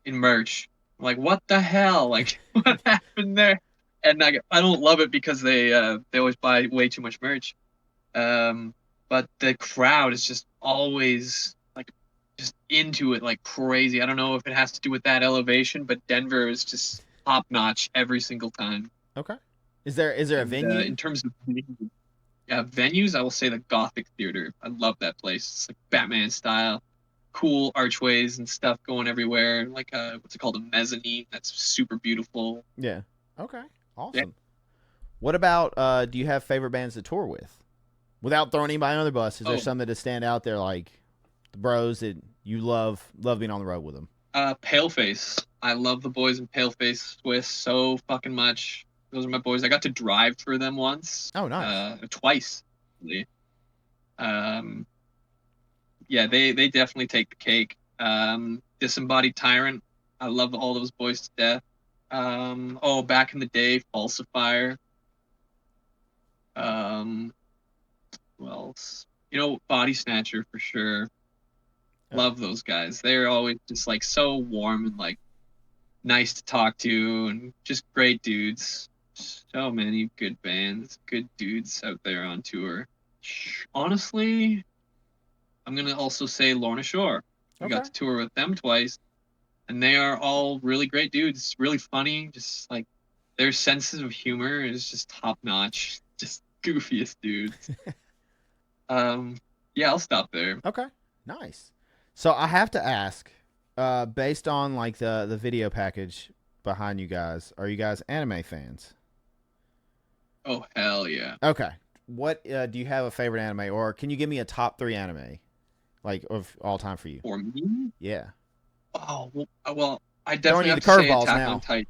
S2: in merch. I'm like, what the hell? Like, what happened there? And I don't love it because they always buy way too much merch. But the crowd is just always like just into it like crazy. I don't know if it has to do with that elevation, but Denver is just top notch every single time.
S1: Okay. Is there a
S2: And
S1: venue?
S2: in terms of venues, I will say the Gothic Theater. I love that place. It's like Batman style, cool archways and stuff going everywhere. Like what's it called, a mezzanine? That's super beautiful.
S1: Yeah. Okay.
S2: Yeah.
S1: Awesome. What about do you have favorite bands to tour with? Without throwing anybody under the bus, is there
S2: Oh,
S1: some that stand out there like the bros that you love being on the road with them?
S2: Paleface. I love the boys in Paleface Swiss so fucking much. Those are my boys. I got to drive for them once,
S1: Oh, nice.
S2: twice. Actually. Um, yeah, they definitely take the cake. Disembodied Tyrant. I love all those boys to death. Oh, back in the day, Falsifier. Um, Who else? You know, Body Snatcher for sure.
S1: Oh,
S2: Love those guys. They're always just like so warm and like nice to talk to and just great dudes. So many good bands, good dudes out there on tour. Honestly, I'm gonna also say Lorna Shore. We got
S1: okay.
S2: to tour with them twice, and they are all really great dudes. Really funny, just like their sense of humor is just top notch. Just goofiest dudes. Um, yeah, I'll stop there.
S1: Okay. Nice. So I have to ask, based on like the video package behind you guys, are you guys anime fans?
S2: Oh hell yeah.
S1: Okay. What do you have a favorite anime, or can you give me a top three anime like of all time for you?
S2: For me,
S1: Yeah.
S2: oh well, I
S1: Throwing
S2: definitely
S1: you
S2: have
S1: the
S2: to say
S1: curveballs
S2: Attack on
S1: now.
S2: Titan.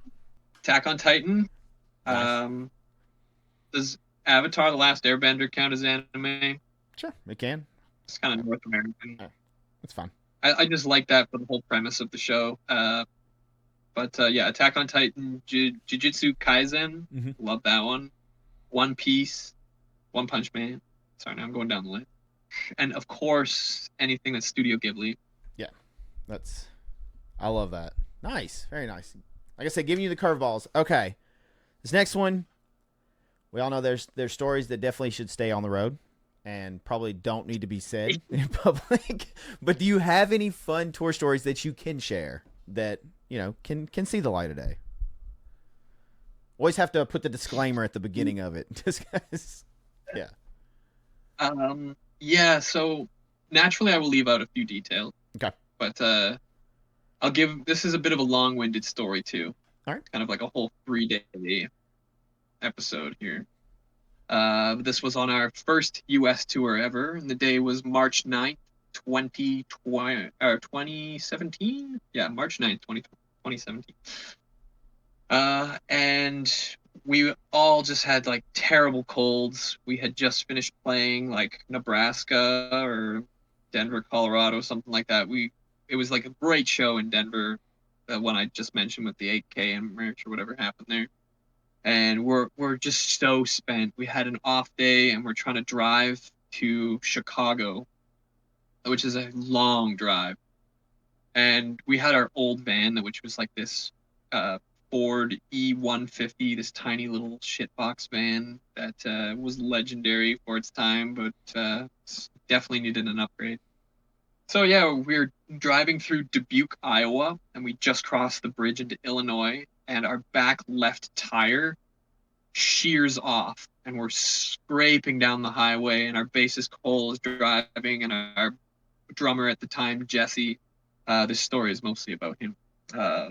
S2: Attack on Titan.
S1: Nice.
S2: Um, does Avatar: The Last Airbender count as anime?
S1: Sure, it can.
S2: It's kind of North American.
S1: It's fine.
S2: I just like that for the whole premise of the show. But yeah, Attack on Titan, Jujutsu Kaisen,
S1: Mm-hmm.
S2: love that one. One Piece, One Punch Man. Sorry, now I'm going down the list. And of course, anything that's Studio Ghibli.
S1: Yeah, that's. I love that. Nice, very nice. Like I said, giving you the curveballs. Okay, this next one, we all know there's stories that definitely should stay on the road and probably don't need to be said in public. But do you have any fun tour stories that you can share that can see the light of day? Always have to put the disclaimer at the beginning of it, just because. Yeah.
S2: Yeah, so naturally I will leave out a few details,
S1: Okay.
S2: but I'll give this is a bit of a long-winded story too.
S1: All right.
S2: Kind of like a whole 3-day episode here. This was on our first US tour ever, and the day was March 9th, 2020, or 2017? Yeah, March 9th, 2017. And we all just had like terrible colds. We had just finished playing like Nebraska or Denver, Colorado, something like that. It was like a great show in Denver, the one I just mentioned with the 8K and merch or whatever happened there. And we're just so spent. We had an off day and we're trying to drive to Chicago, which is a long drive. And we had our old van, which was like this uh, Ford E150, this tiny little shitbox van that was legendary for its time, but definitely needed an upgrade. So yeah, we were driving through Dubuque, Iowa, and we just crossed the bridge into Illinois, and our back left tire shears off, and we're scraping down the highway, and our bassist Cole is driving, and our drummer at the time, Jesse. This story is mostly about him. Uh,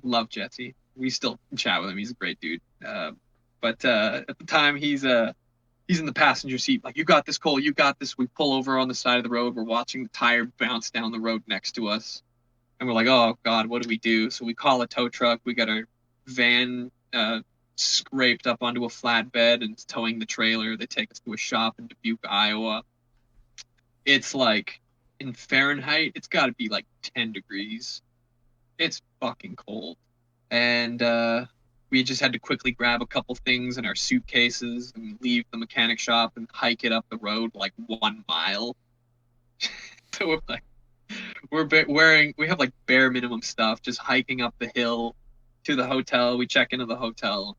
S2: love Jesse. We still chat with him. He's a great dude. But at the time, he's in the passenger seat. Like, you got this, Cole. You got this. We pull over on the side of the road. We're watching the tire bounce down the road next to us, and we're like, "Oh God, what do we do?" So we call a tow truck. We got our van scraped up onto a flatbed and towing the trailer. They take us to a shop in Dubuque, Iowa. It's like in Fahrenheit, it's got to be like 10 degrees. It's fucking cold. And we just had to quickly grab a couple things in our suitcases and leave the mechanic shop and hike it up the road like 1 mile. So we're like, we have like bare minimum stuff, just hiking up the hill to the hotel. We check into the hotel.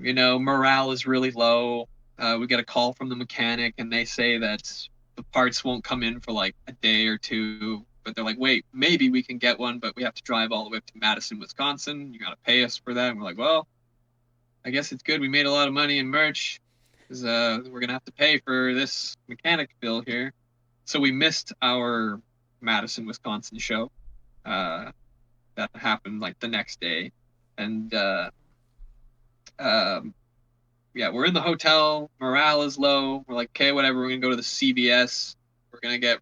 S2: You know, morale is really low. We get a call from the mechanic, and they say that the parts won't come in for like a day or two. But they're like, wait, maybe we can get one, but we have to drive all the way up to Madison, Wisconsin. You got to pay us for that. And we're like, well, I guess it's good. We made a lot of money in merch because we're going to have to pay for this mechanic bill here. So we missed our Madison, Wisconsin show. That happened like the next day. And um, yeah, we're in the hotel. Morale is low. We're like, okay, whatever. We're gonna go to the CVS. We're gonna get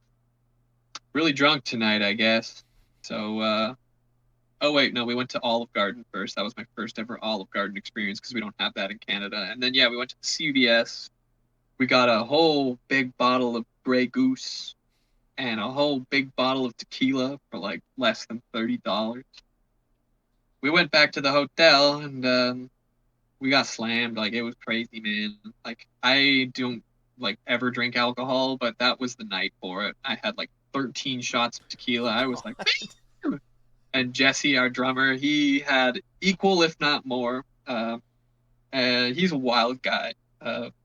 S2: really drunk tonight, I guess. So, oh wait, no, we went to Olive Garden first. That was my first ever Olive Garden experience because we don't have that in Canada. And then yeah, we went to the CVS. We got a whole big bottle of Grey Goose and a whole big bottle of tequila for like less than $30. We went back to the hotel and we got slammed. Like, it was crazy, man. Like, I don't like ever drink alcohol, but that was the night for it. I had like 13 shots of tequila. I was like, and Jesse, our drummer, he had equal, if not more. He's a wild guy.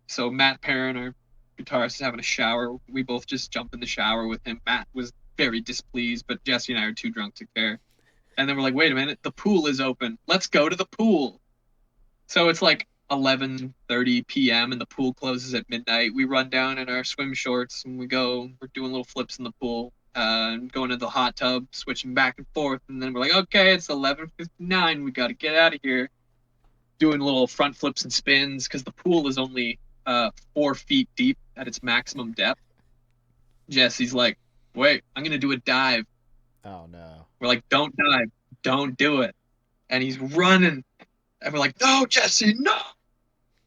S2: So Matt Perrin, our guitarist, is having a shower. We both just jump in the shower with him. Matt was very displeased, but Jesse and I are too drunk to care. And then we're like, wait a minute, the pool is open. Let's go to the pool. So it's like 11:30 p.m. and the pool closes at midnight. We run down in our swim shorts and we go. We're doing little flips in the pool, and going to the hot tub, switching back and forth. And then we're like, okay, it's 11:59. We got to get out of here. Doing little front flips and spins because the pool is only 4 feet deep at its maximum depth. Jesse's like, wait, I'm gonna do a dive.
S1: Oh no.
S2: We're like, don't dive, don't do it. And he's running, and we're like, no, Jesse, no.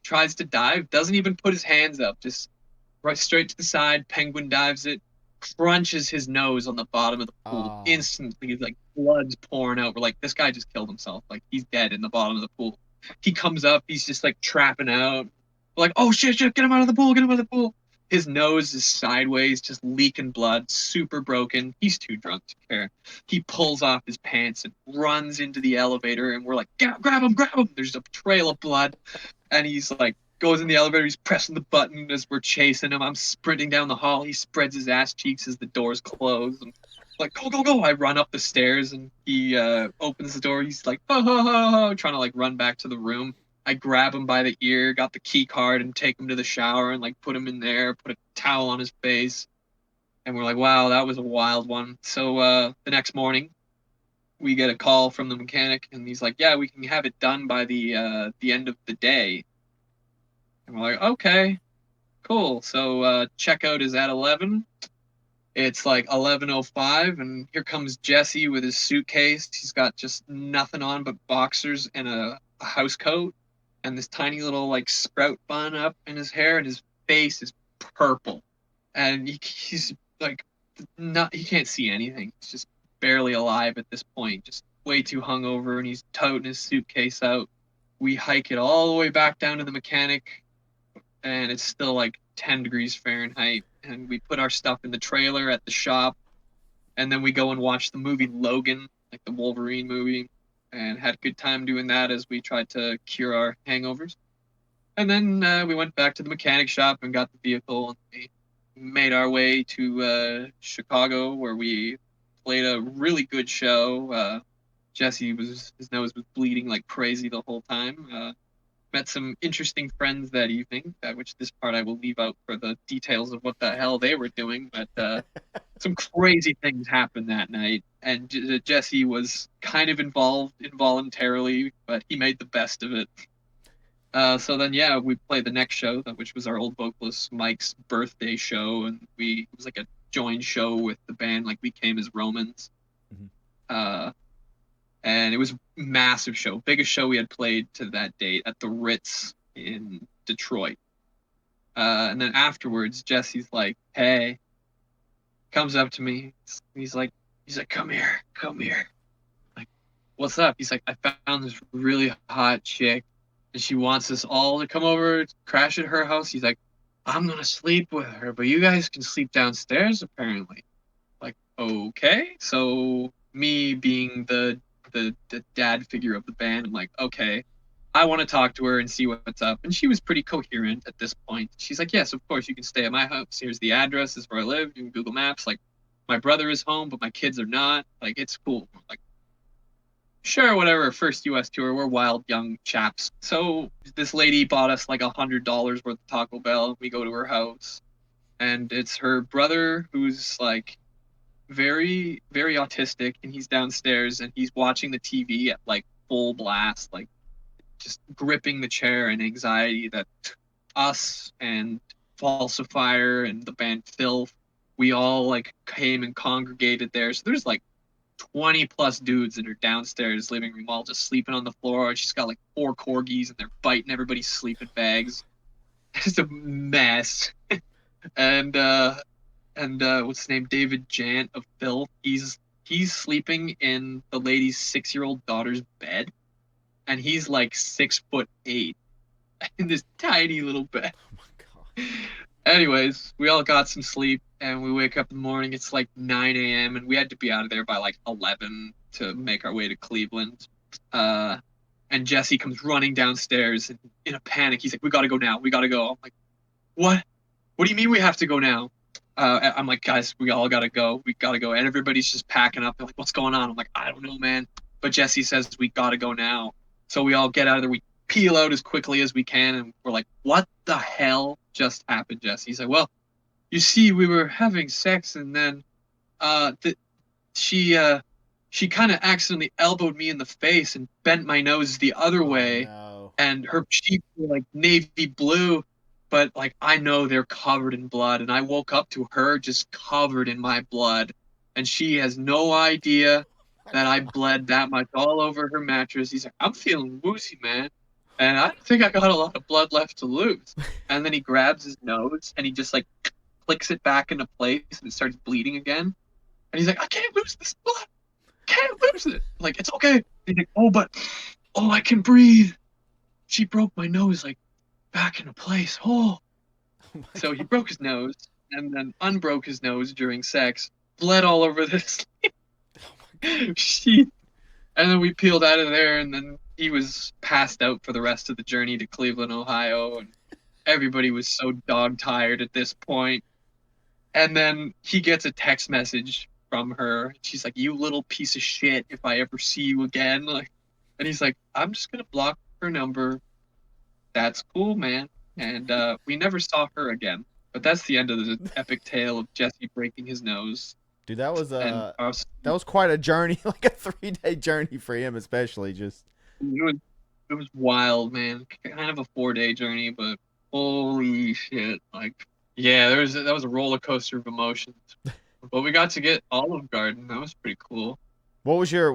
S2: Tries to dive, doesn't even put his hands up, just right straight to the side. Penguin dives it, crunches his nose on the bottom of the pool.
S1: Oh.
S2: Instantly, like blood's pouring out. We're like, this guy just killed himself. Like he's dead in the bottom of the pool. He comes up, he's just like trapping out. We're like, oh shit, get him out of the pool, get him out of the pool. His nose is sideways, just leaking blood, super broken. He's too drunk to care. He pulls off his pants and runs into the elevator, and we're like, grab him, grab him. There's a trail of blood, and he's like, goes in the elevator, he's pressing the button as we're chasing him. I'm sprinting down the hall. He spreads his ass cheeks as the doors close. I'm like, go, go, go. I run up the stairs, and he opens the door. He's like, ho, ho, ho, ho, trying to like run back to the room. I grab him by the ear, got the key card, and take him to the shower and like put him in there, put a towel on his face. And we're like, wow, that was a wild one. So the next morning, we get a call from the mechanic, and he's like, yeah, we can have it done by the end of the day. And we're like, okay, cool. So checkout is at 11. It's like 11:05, and here comes Jesse with his suitcase. He's got just nothing on but boxers and a house coat, and this tiny little like sprout bun up in his hair, and his face is purple, and he's like, not, he can't see anything. He's just barely alive at this point, just way too hungover, and he's toting his suitcase out. We hike it all the way back down to the mechanic, and it's still like 10 degrees Fahrenheit. And we put our stuff in the trailer at the shop, and then we go and watch the movie Logan, like the Wolverine movie, and had a good time doing that as we tried to cure our hangovers. And then we went back to the mechanic shop and got the vehicle, and we made our way to Chicago, where we played a really good show. Jesse his nose was bleeding like crazy the whole time. Met some interesting friends that evening, which this part I will leave out for the details of what the hell they were doing. But some crazy things happened that night, and Jesse was kind of involved involuntarily, but he made the best of it. So then, yeah, we played the next show, which was our old vocalist Mike's birthday show, and it was like a joined show with the band, like we came as Romans.
S1: Mhm.
S2: And it was a massive show, biggest show we had played to that date at the Ritz in Detroit. And then afterwards, Jesse's like, hey, comes up to me. He's like, come here. Like, what's up? He's like, I found this really hot chick, and she wants us all to come over, crash at her house. He's like, I'm gonna sleep with her, but you guys can sleep downstairs apparently. Like, okay. So me being the dad figure of the band, I'm like, okay, I want to talk to her and see what's up. And she was pretty coherent at this point. She's like, yes, of course, you can stay at my house. Here's the address. This is where I live. You can Google Maps. Like, my brother is home, but my kids are not. Like, it's cool. Like, sure, whatever. First U.S. tour. We're wild young chaps. So this lady bought us like $100 worth of Taco Bell. We go to her house, and it's her brother who's like very, very autistic, and he's downstairs and he's watching the TV at like full blast, like just gripping the chair in anxiety that us and Falsifier and the band Filth, we all like came and congregated there. So there's like 20 plus dudes in her downstairs living room all just sleeping on the floor. She's got like 4 corgis and they're biting everybody's sleeping bags. It's a mess. and what's his name? David Jant of Phil. He's sleeping in the lady's 6-year-old daughter's bed, and he's like 6'8" in this tiny little bed.
S1: Oh my god.
S2: Anyways, we all got some sleep and we wake up in the morning. It's like 9 a.m. and we had to be out of there by like 11 to make our way to Cleveland. Uh, and Jesse comes running downstairs and in a panic. He's like, "We gotta go now. We gotta go." I'm like, "What? What do you mean we have to go now?" I'm like, "Guys, we all gotta go. We gotta go." And everybody's just packing up. They're like, "What's going on?" I'm like, "I don't know, man." But Jesse says we gotta go now. So we all get out of there. We peel out as quickly as we can, and we're like, "What the hell just happened, Jesse?" He's like, "Well, you see, we were having sex, and then th- she she kind of accidentally elbowed me in the face and bent my nose the other
S1: Oh
S2: way,
S1: no.
S2: and her cheeks were like navy blue, but like I know they're covered in blood, and I woke up to her just covered in my blood, and she has no idea that I bled that much all over her mattress. He's like, "I'm feeling woozy, man, and I think I got a lot of blood left to lose." And then he grabs his nose and he just like clicks it back into place and it starts bleeding again. And he's like, "I can't lose this blood. Can't lose it." I'm like, "It's okay." He's like, "Oh, but I can breathe. She broke my nose like back into place." Oh.
S1: Oh my
S2: So he
S1: god.
S2: broke his nose and then unbroke his nose during sex, bled all over this
S1: Oh my god.
S2: sheet. And then we peeled out of there and then he was passed out for the rest of the journey to Cleveland, Ohio. And everybody was so dog tired at this point. And then he gets a text message from her. She's like, "You little piece of shit, if I ever see you again." Like, and he's like, "I'm just gonna block her number. That's cool, man." And we never saw her again. But that's the end of the epic tale of Jesse breaking his nose
S1: Dude, that was
S2: and us.
S1: that was quite a journey, like a 3-day journey for him, especially. Just
S2: It was wild, man. Kind of a 4-day journey, but holy shit! Like, yeah, that was a roller coaster of emotions. But we got to get Olive Garden. That was pretty cool.
S1: what was your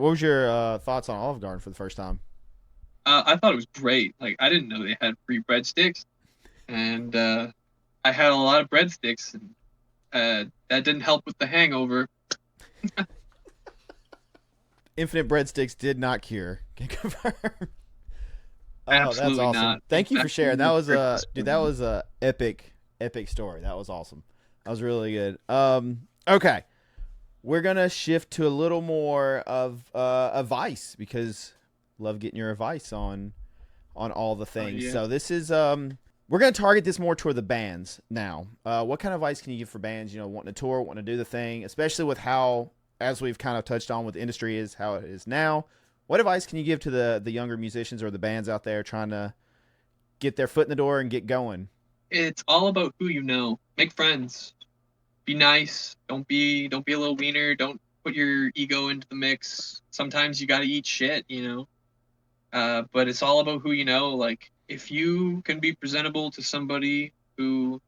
S1: thoughts on Olive Garden for the first time?
S2: I thought it was great. Like, I didn't know they had free breadsticks, and I had a lot of breadsticks, and that didn't help with the hangover.
S1: Infinite breadsticks did not cure. Can confirm. Oh, that's
S2: Absolutely
S1: awesome.
S2: not.
S1: Thank you for sharing. That was a dude. That
S2: a
S1: was a epic story. That was awesome. That was really good. Okay, we're gonna shift to a little more of advice because love getting your advice on all the
S2: Oh
S1: things.
S2: yeah.
S1: So this is we're gonna target this more toward the bands now. What kind of advice can you give for bands? You know, wanting to tour, wanting to do the thing, especially with how, as we've kind of touched on, with the industry is how it is now. What advice can you give to the younger musicians or the bands out there trying to get their foot in the door and get going?
S2: It's all about who you know. Make friends. Be nice. Don't be a little wiener. Don't put your ego into the mix. Sometimes you got to eat shit, you know. But it's all about who you know. Like if you can be presentable to somebody who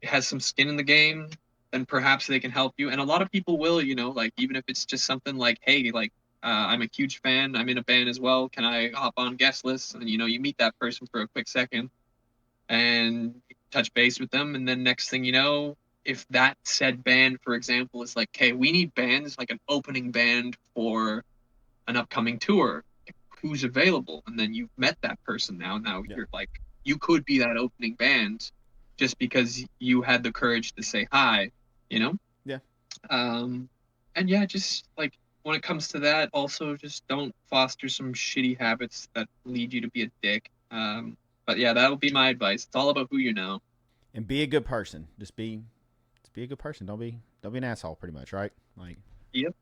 S2: has some skin in the game, then perhaps they can help you. And a lot of people will, you know, like even if it's just something like, "Hey, like I'm a huge fan. I'm in a band as well. Can I hop on guest lists?" And you know, you meet that person for a quick second and touch base with them, and then next thing you know, if that said band, for example, is like, "Hey, we need bands like an opening band for an upcoming tour, who's available?" And then you've met that person now
S1: Yeah,
S2: you're like, you could be that opening band just because you had the courage to say hi, you know.
S1: yeah.
S2: um and yeah, just like when it comes to that, also just don't foster some shitty habits that lead you to be a dick. But yeah, that'll be my advice. It's all about who you know.
S1: And be a good person. Just be a good person. Don't be an asshole. Pretty much, right? Like
S2: Yep.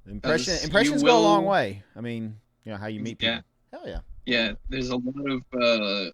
S2: Because you
S1: impressions go a long
S2: will.
S1: way. I mean, you know how you meet
S2: Yeah.
S1: people. Hell yeah. Hell
S2: Yeah,
S1: yeah.
S2: there's a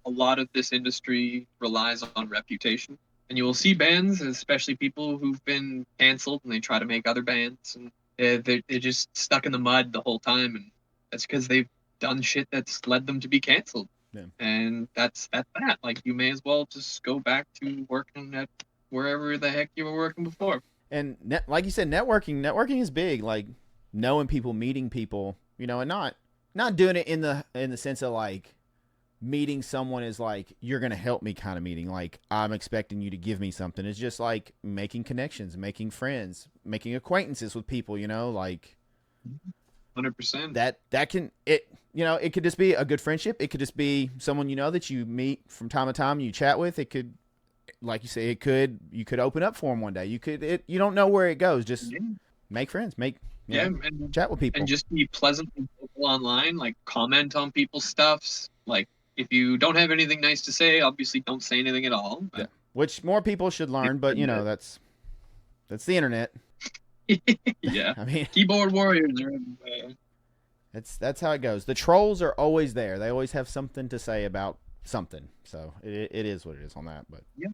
S2: lot of this industry relies on reputation, and you will see bands, especially people who've been canceled, and they try to make other bands, and they're just stuck in the mud the whole time, and that's because they've done shit that's led them to be canceled,
S1: Yeah.
S2: and that's that. Like you may as well just go back to working at wherever the heck you were working before.
S1: And like you said, networking is big. Like knowing people, meeting people, you know, and not doing it in the sense of like meeting someone is like you're gonna help me kind of meeting. Like I'm expecting you to give me something. It's just like making connections, making friends, making acquaintances with people. You know, like
S2: 100%.
S1: that can it. You know, it could just be a good friendship. It could just be someone you know that you meet from time to time and you chat with. like you say, you could open up for them one day. You don't know where it goes. Just
S2: Yeah,
S1: make friends,
S2: yeah,
S1: chat with
S2: and
S1: people.
S2: just be pleasantly vocal online. Like comment on people's stuffs. Like if you don't have anything nice to say, obviously don't say anything at all.
S1: Yeah, which more people should learn, but that's the internet.
S2: Yeah,
S1: I mean,
S2: keyboard warriors are.
S1: that's how it goes. The trolls are always there. They always have something to say about something. So it is what it is on that. But
S2: Yeah.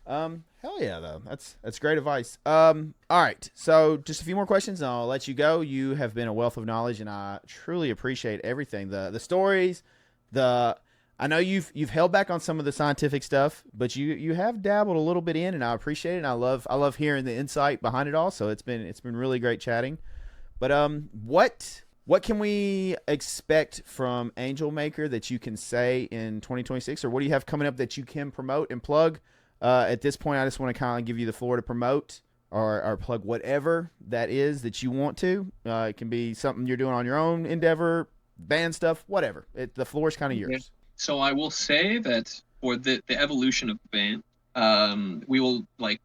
S1: hell yeah, though. That's great advice. All right. So just a few more questions, and I'll let you go. You have been a wealth of knowledge, and I truly appreciate everything. The stories, I know you've held back on some of the scientific stuff, but you have dabbled a little bit in, and I appreciate it. And I love hearing the insight behind it all. So it's been really great chatting. But what can we expect from Angelmaker that you can say in 2026, or what do you have coming up that you can promote and plug? At this point, I just want to kind of give you the floor to promote or plug whatever that is that you want to. It can be something you're doing on your own endeavor, band stuff, whatever. The floor is kind of yours.
S2: So I will say that for the evolution of the band, we will like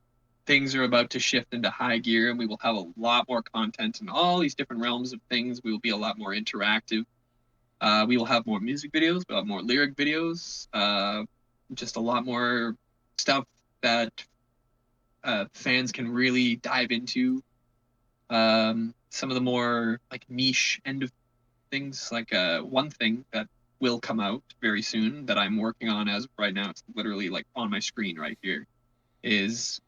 S2: things are about to shift into high gear, and we will have a lot more content in all these different realms of things. We will be a lot more interactive. We will have more music videos, we'll have more lyric videos, just a lot more stuff that fans can really dive into. Some of the more like niche end of things, like one thing that will come out very soon that I'm working on as of right now, it's literally like on my screen right here, is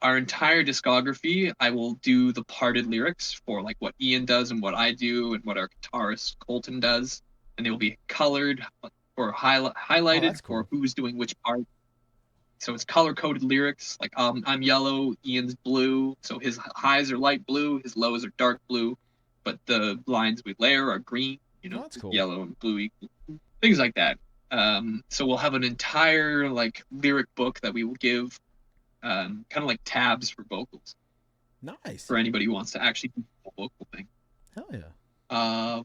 S2: our entire discography. I will do the parted lyrics for like what Ian does and what I do and what our guitarist Colton does, and they will be colored or highlighted
S1: Cool.
S2: for who's doing which part. So it's color coded lyrics. Like I'm yellow, Ian's blue, so his highs are light blue, his lows are dark blue, but the lines we layer are green.
S1: Cool.
S2: Yellow and blue equal, things like that. So we'll have an entire like lyric book that we will give, kind of like tabs for vocals.
S1: Nice.
S2: For anybody who wants to actually do the vocal thing.
S1: Hell yeah.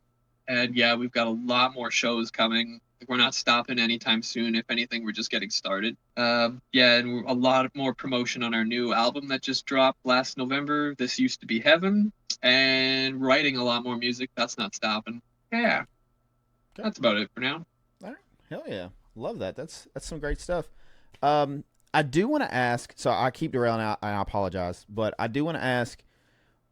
S2: And yeah, we've got a lot more shows coming. We're not stopping anytime soon. If anything, we're just getting started. Yeah, and a lot more promotion on our new album that just dropped last November. This Used to Be Heaven, and writing a lot more music. That's not stopping. Yeah, okay. That's about it for now.
S1: All right. Hell yeah, love that. That's some great stuff. I do want to ask. So I keep derailing out, and I apologize, but I do want to ask.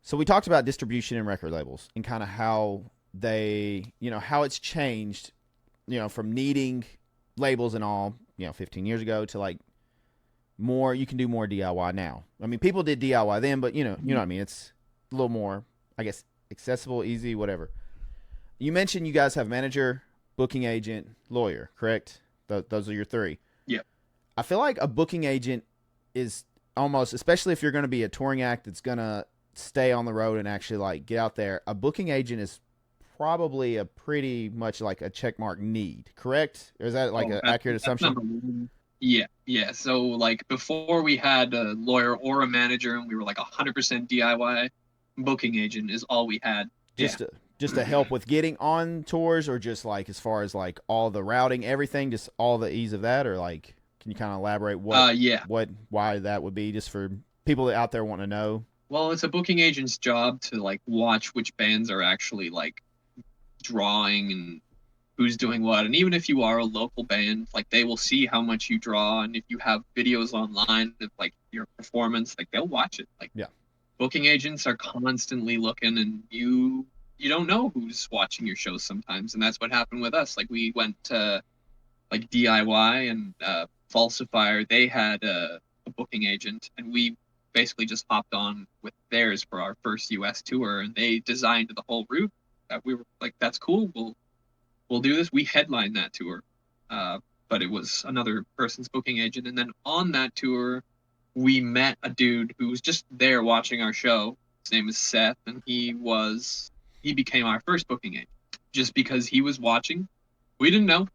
S1: So we talked about distribution and record labels and kind of how they, how it's changed, from needing labels and all, 15 years ago to like more, you can do more DIY now. I mean, people did DIY then, but you know what I mean? It's a little more, I guess, accessible, easy, whatever. You mentioned you guys have manager, booking agent, lawyer, correct? Those are your three.
S2: Yeah.
S1: I feel like a booking agent is almost, especially if you're going to be a touring act that's going to stay on the road and actually like get out there, a booking agent is probably a pretty much like a checkmark need, correct? Or is that like an accurate assumption?
S2: Yeah. So like before we had a lawyer or a manager and we were like 100% DIY, booking agent is all we had.
S1: Just to help with getting on tours, or just like as far as like all the routing, everything, just all the ease of that, or like can you kind of elaborate why that would be, just for people that out there want to know?
S2: Well, it's a booking agent's job to like watch which bands are actually like drawing and who's doing what. And even if you are a local band, like they will see how much you draw, and if you have videos online of like your performance, like they'll watch it. Like booking agents are constantly looking, and you don't know who's watching your shows sometimes. And that's what happened with us. Like we went to like DIY and Falsifier, they had a booking agent, and we basically just hopped on with theirs for our first US tour, and they designed the whole route. That we were like, that's cool, we'll do this. We headlined that tour, but it was another person's booking agent. And then on that tour, we met a dude who was just there watching our show. His name is Seth, and he became our first booking agent just because he was watching. We didn't know,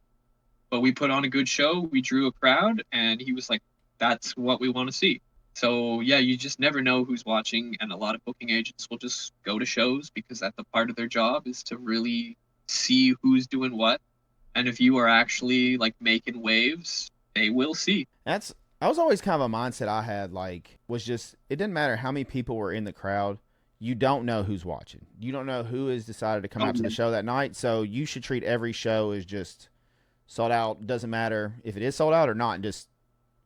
S2: but we put on a good show. We drew a crowd, and he was like, that's what we want to see. So yeah, you just never know who's watching, and a lot of booking agents will just go to shows because that's a part of their job, is to really see who's doing what. And if you are actually like making waves, they will see.
S1: That's I was always kind of a mindset I had, like, was just, it didn't matter how many people were in the crowd. You don't know who's watching. You don't know who has decided to come out to the show that night. So you should treat every show as just sold out. Doesn't matter if it is sold out or not. And just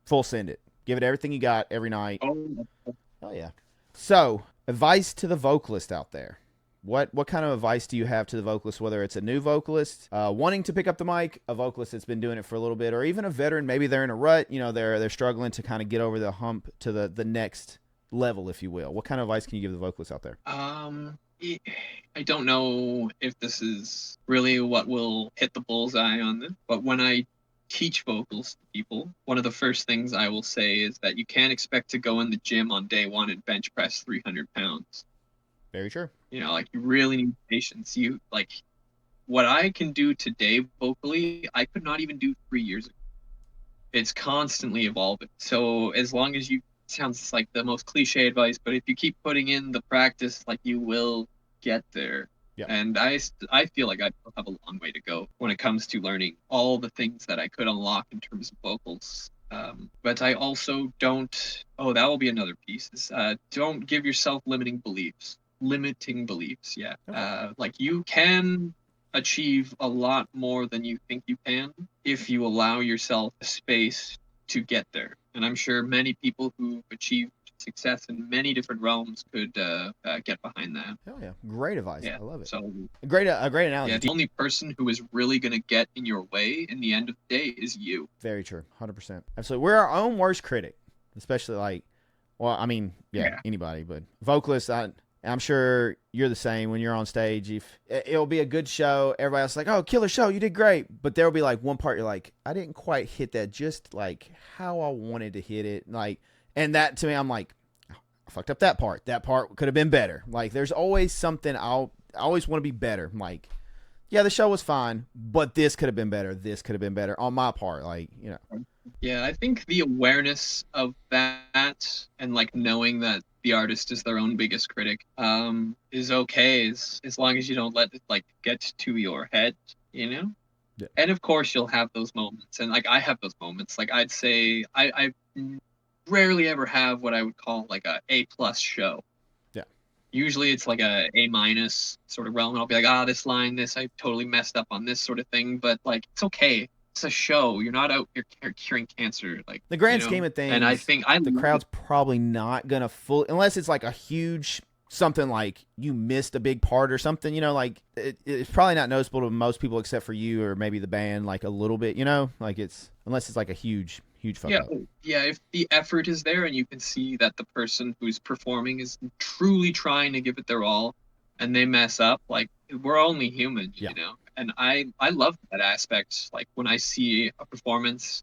S1: full send it. Give it everything you got every night. Oh yeah. So, advice to the vocalist out there. What kind of advice do you have to the vocalist, whether it's a new vocalist wanting to pick up the mic, a vocalist that's been doing it for a little bit, or even a veteran, maybe they're in a rut, you know, they're struggling to kind of get over the hump to the next level, if you will. What kind of advice can you give the vocalist out there?
S2: I don't know if this is really what will hit the bullseye on this, but when I teach vocals to people, one of the first things I will say is that you can't expect to go in the gym on day one and bench press 300 pounds.
S1: Very true.
S2: You know, like, you really need patience. You, like, what I can do today vocally, I could not even do 3 years ago. It's constantly evolving. So as long as you, sounds like the most cliche advice, but if you keep putting in the practice, like, you will get there.
S1: Yeah.
S2: And I feel like I still have a long way to go when it comes to learning all the things that I could unlock in terms of vocals. But I also don't, that will be another piece, is don't give yourself limiting beliefs. Yeah.
S1: Okay.
S2: Like, you can achieve a lot more than you think you can if you allow yourself a space to get there. And I'm sure many people who've achieved success in many different realms could get behind that.
S1: Hell yeah. Great advice.
S2: Yeah.
S1: I love it.
S2: So
S1: A great analogy.
S2: yeah, the only person who is really going to get in your way in the end of the day is you.
S1: Very true. 100%. Absolutely. We're our own worst critic, especially like, well, I mean, yeah. Anybody, but vocalists, I'm sure you're the same when you're on stage. If it'll be a good show, everybody else is like, oh, killer show, you did great. But there'll be like one part you're like, I didn't quite hit that just like how I wanted to hit it. Like, and that to me, I'm like, I fucked up that part. That part could have been better. Like, there's always something I always want to be better. I'm like, yeah, the show was fine, but this could have been better. This could have been better on my part. Like, you know.
S2: Yeah, I think the awareness of that, and like knowing that the artist is their own biggest critic, is okay, as long as you don't let it like get to your head, you know.
S1: Yeah.
S2: And of course you'll have those moments, and like I have those moments. Like, I'd say I rarely ever have what I would call like a A+ show.
S1: Yeah.
S2: Usually it's like a A- sort of realm, and I'll be like, this line, this, I totally messed up on this sort of thing, but like, it's okay. It's a show. You're not out here curing cancer. Like,
S1: the grand scheme of things,
S2: and I think
S1: the crowd's probably not gonna full, unless it's like a huge something, like you missed a big part or something. You know, like it's probably not noticeable to most people except for you or maybe the band, like a little bit. You know, like it's, unless it's like a huge fuck up.
S2: Yeah. If the effort is there and you can see that the person who's performing is truly trying to give it their all, and they mess up, like, we're only human, you know. And I love that aspect. Like, when I see a performance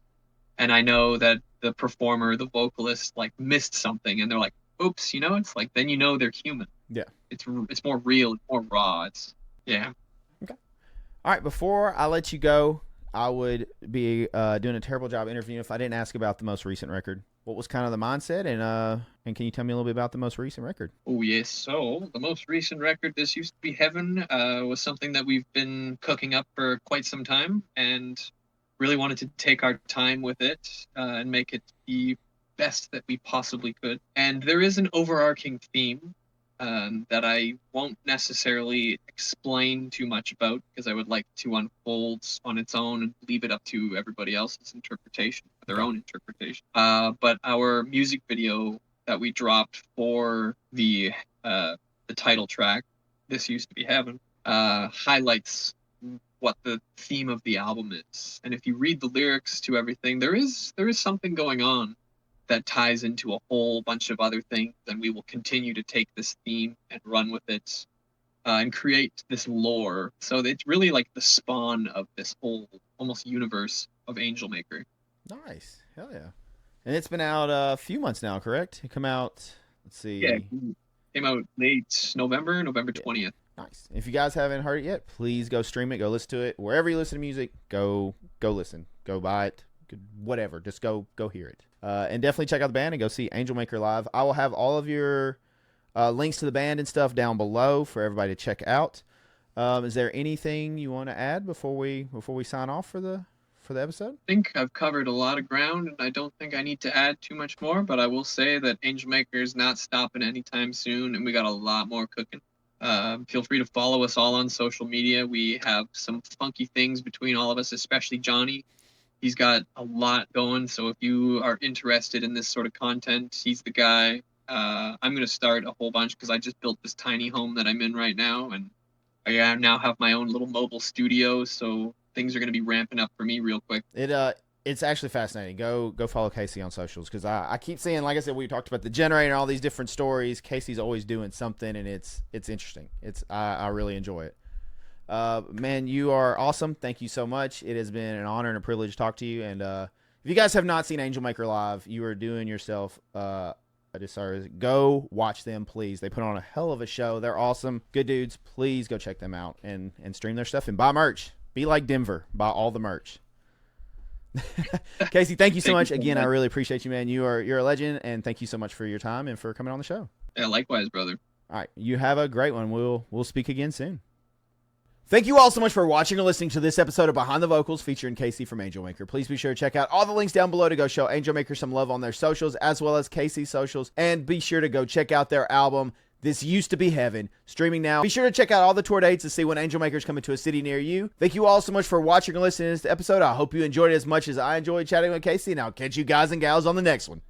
S2: and I know that the performer, the vocalist, like, missed something, and they're like, oops, you know, it's like, then you know they're human.
S1: Yeah.
S2: It's more real, it's more raw. It's, yeah.
S1: Okay. All right, before I let you go, I would be doing a terrible job interviewing if I didn't ask about the most recent record. What was kind of the mindset, and can you tell me a little bit about the most recent record?
S2: Oh, yes. So the most recent record, This Used to Be Heaven, was something that we've been cooking up for quite some time, and really wanted to take our time with it and make it the best that we possibly could. And there is an overarching theme that I won't necessarily explain too much about, because I would like to unfold on its own and leave it up to everybody else's interpretation, their own interpretation. But our music video that we dropped for the title track, This Used to Be Heaven, highlights what the theme of the album is. And if you read the lyrics to everything, there is something going on that ties into a whole bunch of other things, and we will continue to take this theme and run with it and create this lore. So it's really like the spawn of this whole almost universe of Angelmaker.
S1: Nice. Hell yeah. And it's been out a few months now, correct? It come out, let's see.
S2: Yeah, it came out late November 20th.
S1: Nice. If you guys haven't heard it yet, please go stream it, go listen to it. Wherever you listen to music, go listen. Go buy it. Whatever. Just go hear it. And definitely check out the band and go see Angelmaker live. I will have all of your links to the band and stuff down below for everybody to check out. Is there anything you want to add before we sign off for for the episode?
S2: I think I've covered a lot of ground, and I don't think I need to add too much more, but I will say that Angelmaker is not stopping anytime soon, and we got a lot more cooking. Feel free to follow us all on social media. We have some funky things between all of us, especially Johnny. He's got a lot going, so if you are interested in this sort of content, he's the guy. I'm going to start a whole bunch because I just built this tiny home that I'm in right now, and I now have my own little mobile studio, so things are going to be ramping up for me real quick.
S1: It's actually fascinating. Go follow Casey on socials, because I keep seeing, like I said, we talked about the generator and all these different stories. Casey's always doing something, and it's interesting. I really enjoy it. Man, you are awesome. Thank you so much. It has been an honor and a privilege to talk to you. And if you guys have not seen Angelmaker live, you are doing yourself a disservice. Go watch them, please. They put on a hell of a show. They're awesome. Good dudes. Please go check them out and stream their stuff and buy merch. Be like Denver. Buy all the merch. Casey, thank you so much. Again, I really appreciate you, man. You're a legend, and thank you so much for your time and for coming on the show.
S2: Yeah, likewise, brother.
S1: All right. You have a great one. We'll speak again soon. Thank you all so much for watching or listening to this episode of Behind the Vocals featuring Casey from Angelmaker. Please be sure to check out all the links down below to go show Angelmaker some love on their socials, as well as Casey's socials. And be sure to go check out their album, This Used to Be Heaven, streaming now. Be sure to check out all the tour dates to see when Angelmaker is coming to a city near you. Thank you all so much for watching or listening to this episode. I hope you enjoyed it as much as I enjoyed chatting with Casey, and I'll catch you guys and gals on the next one.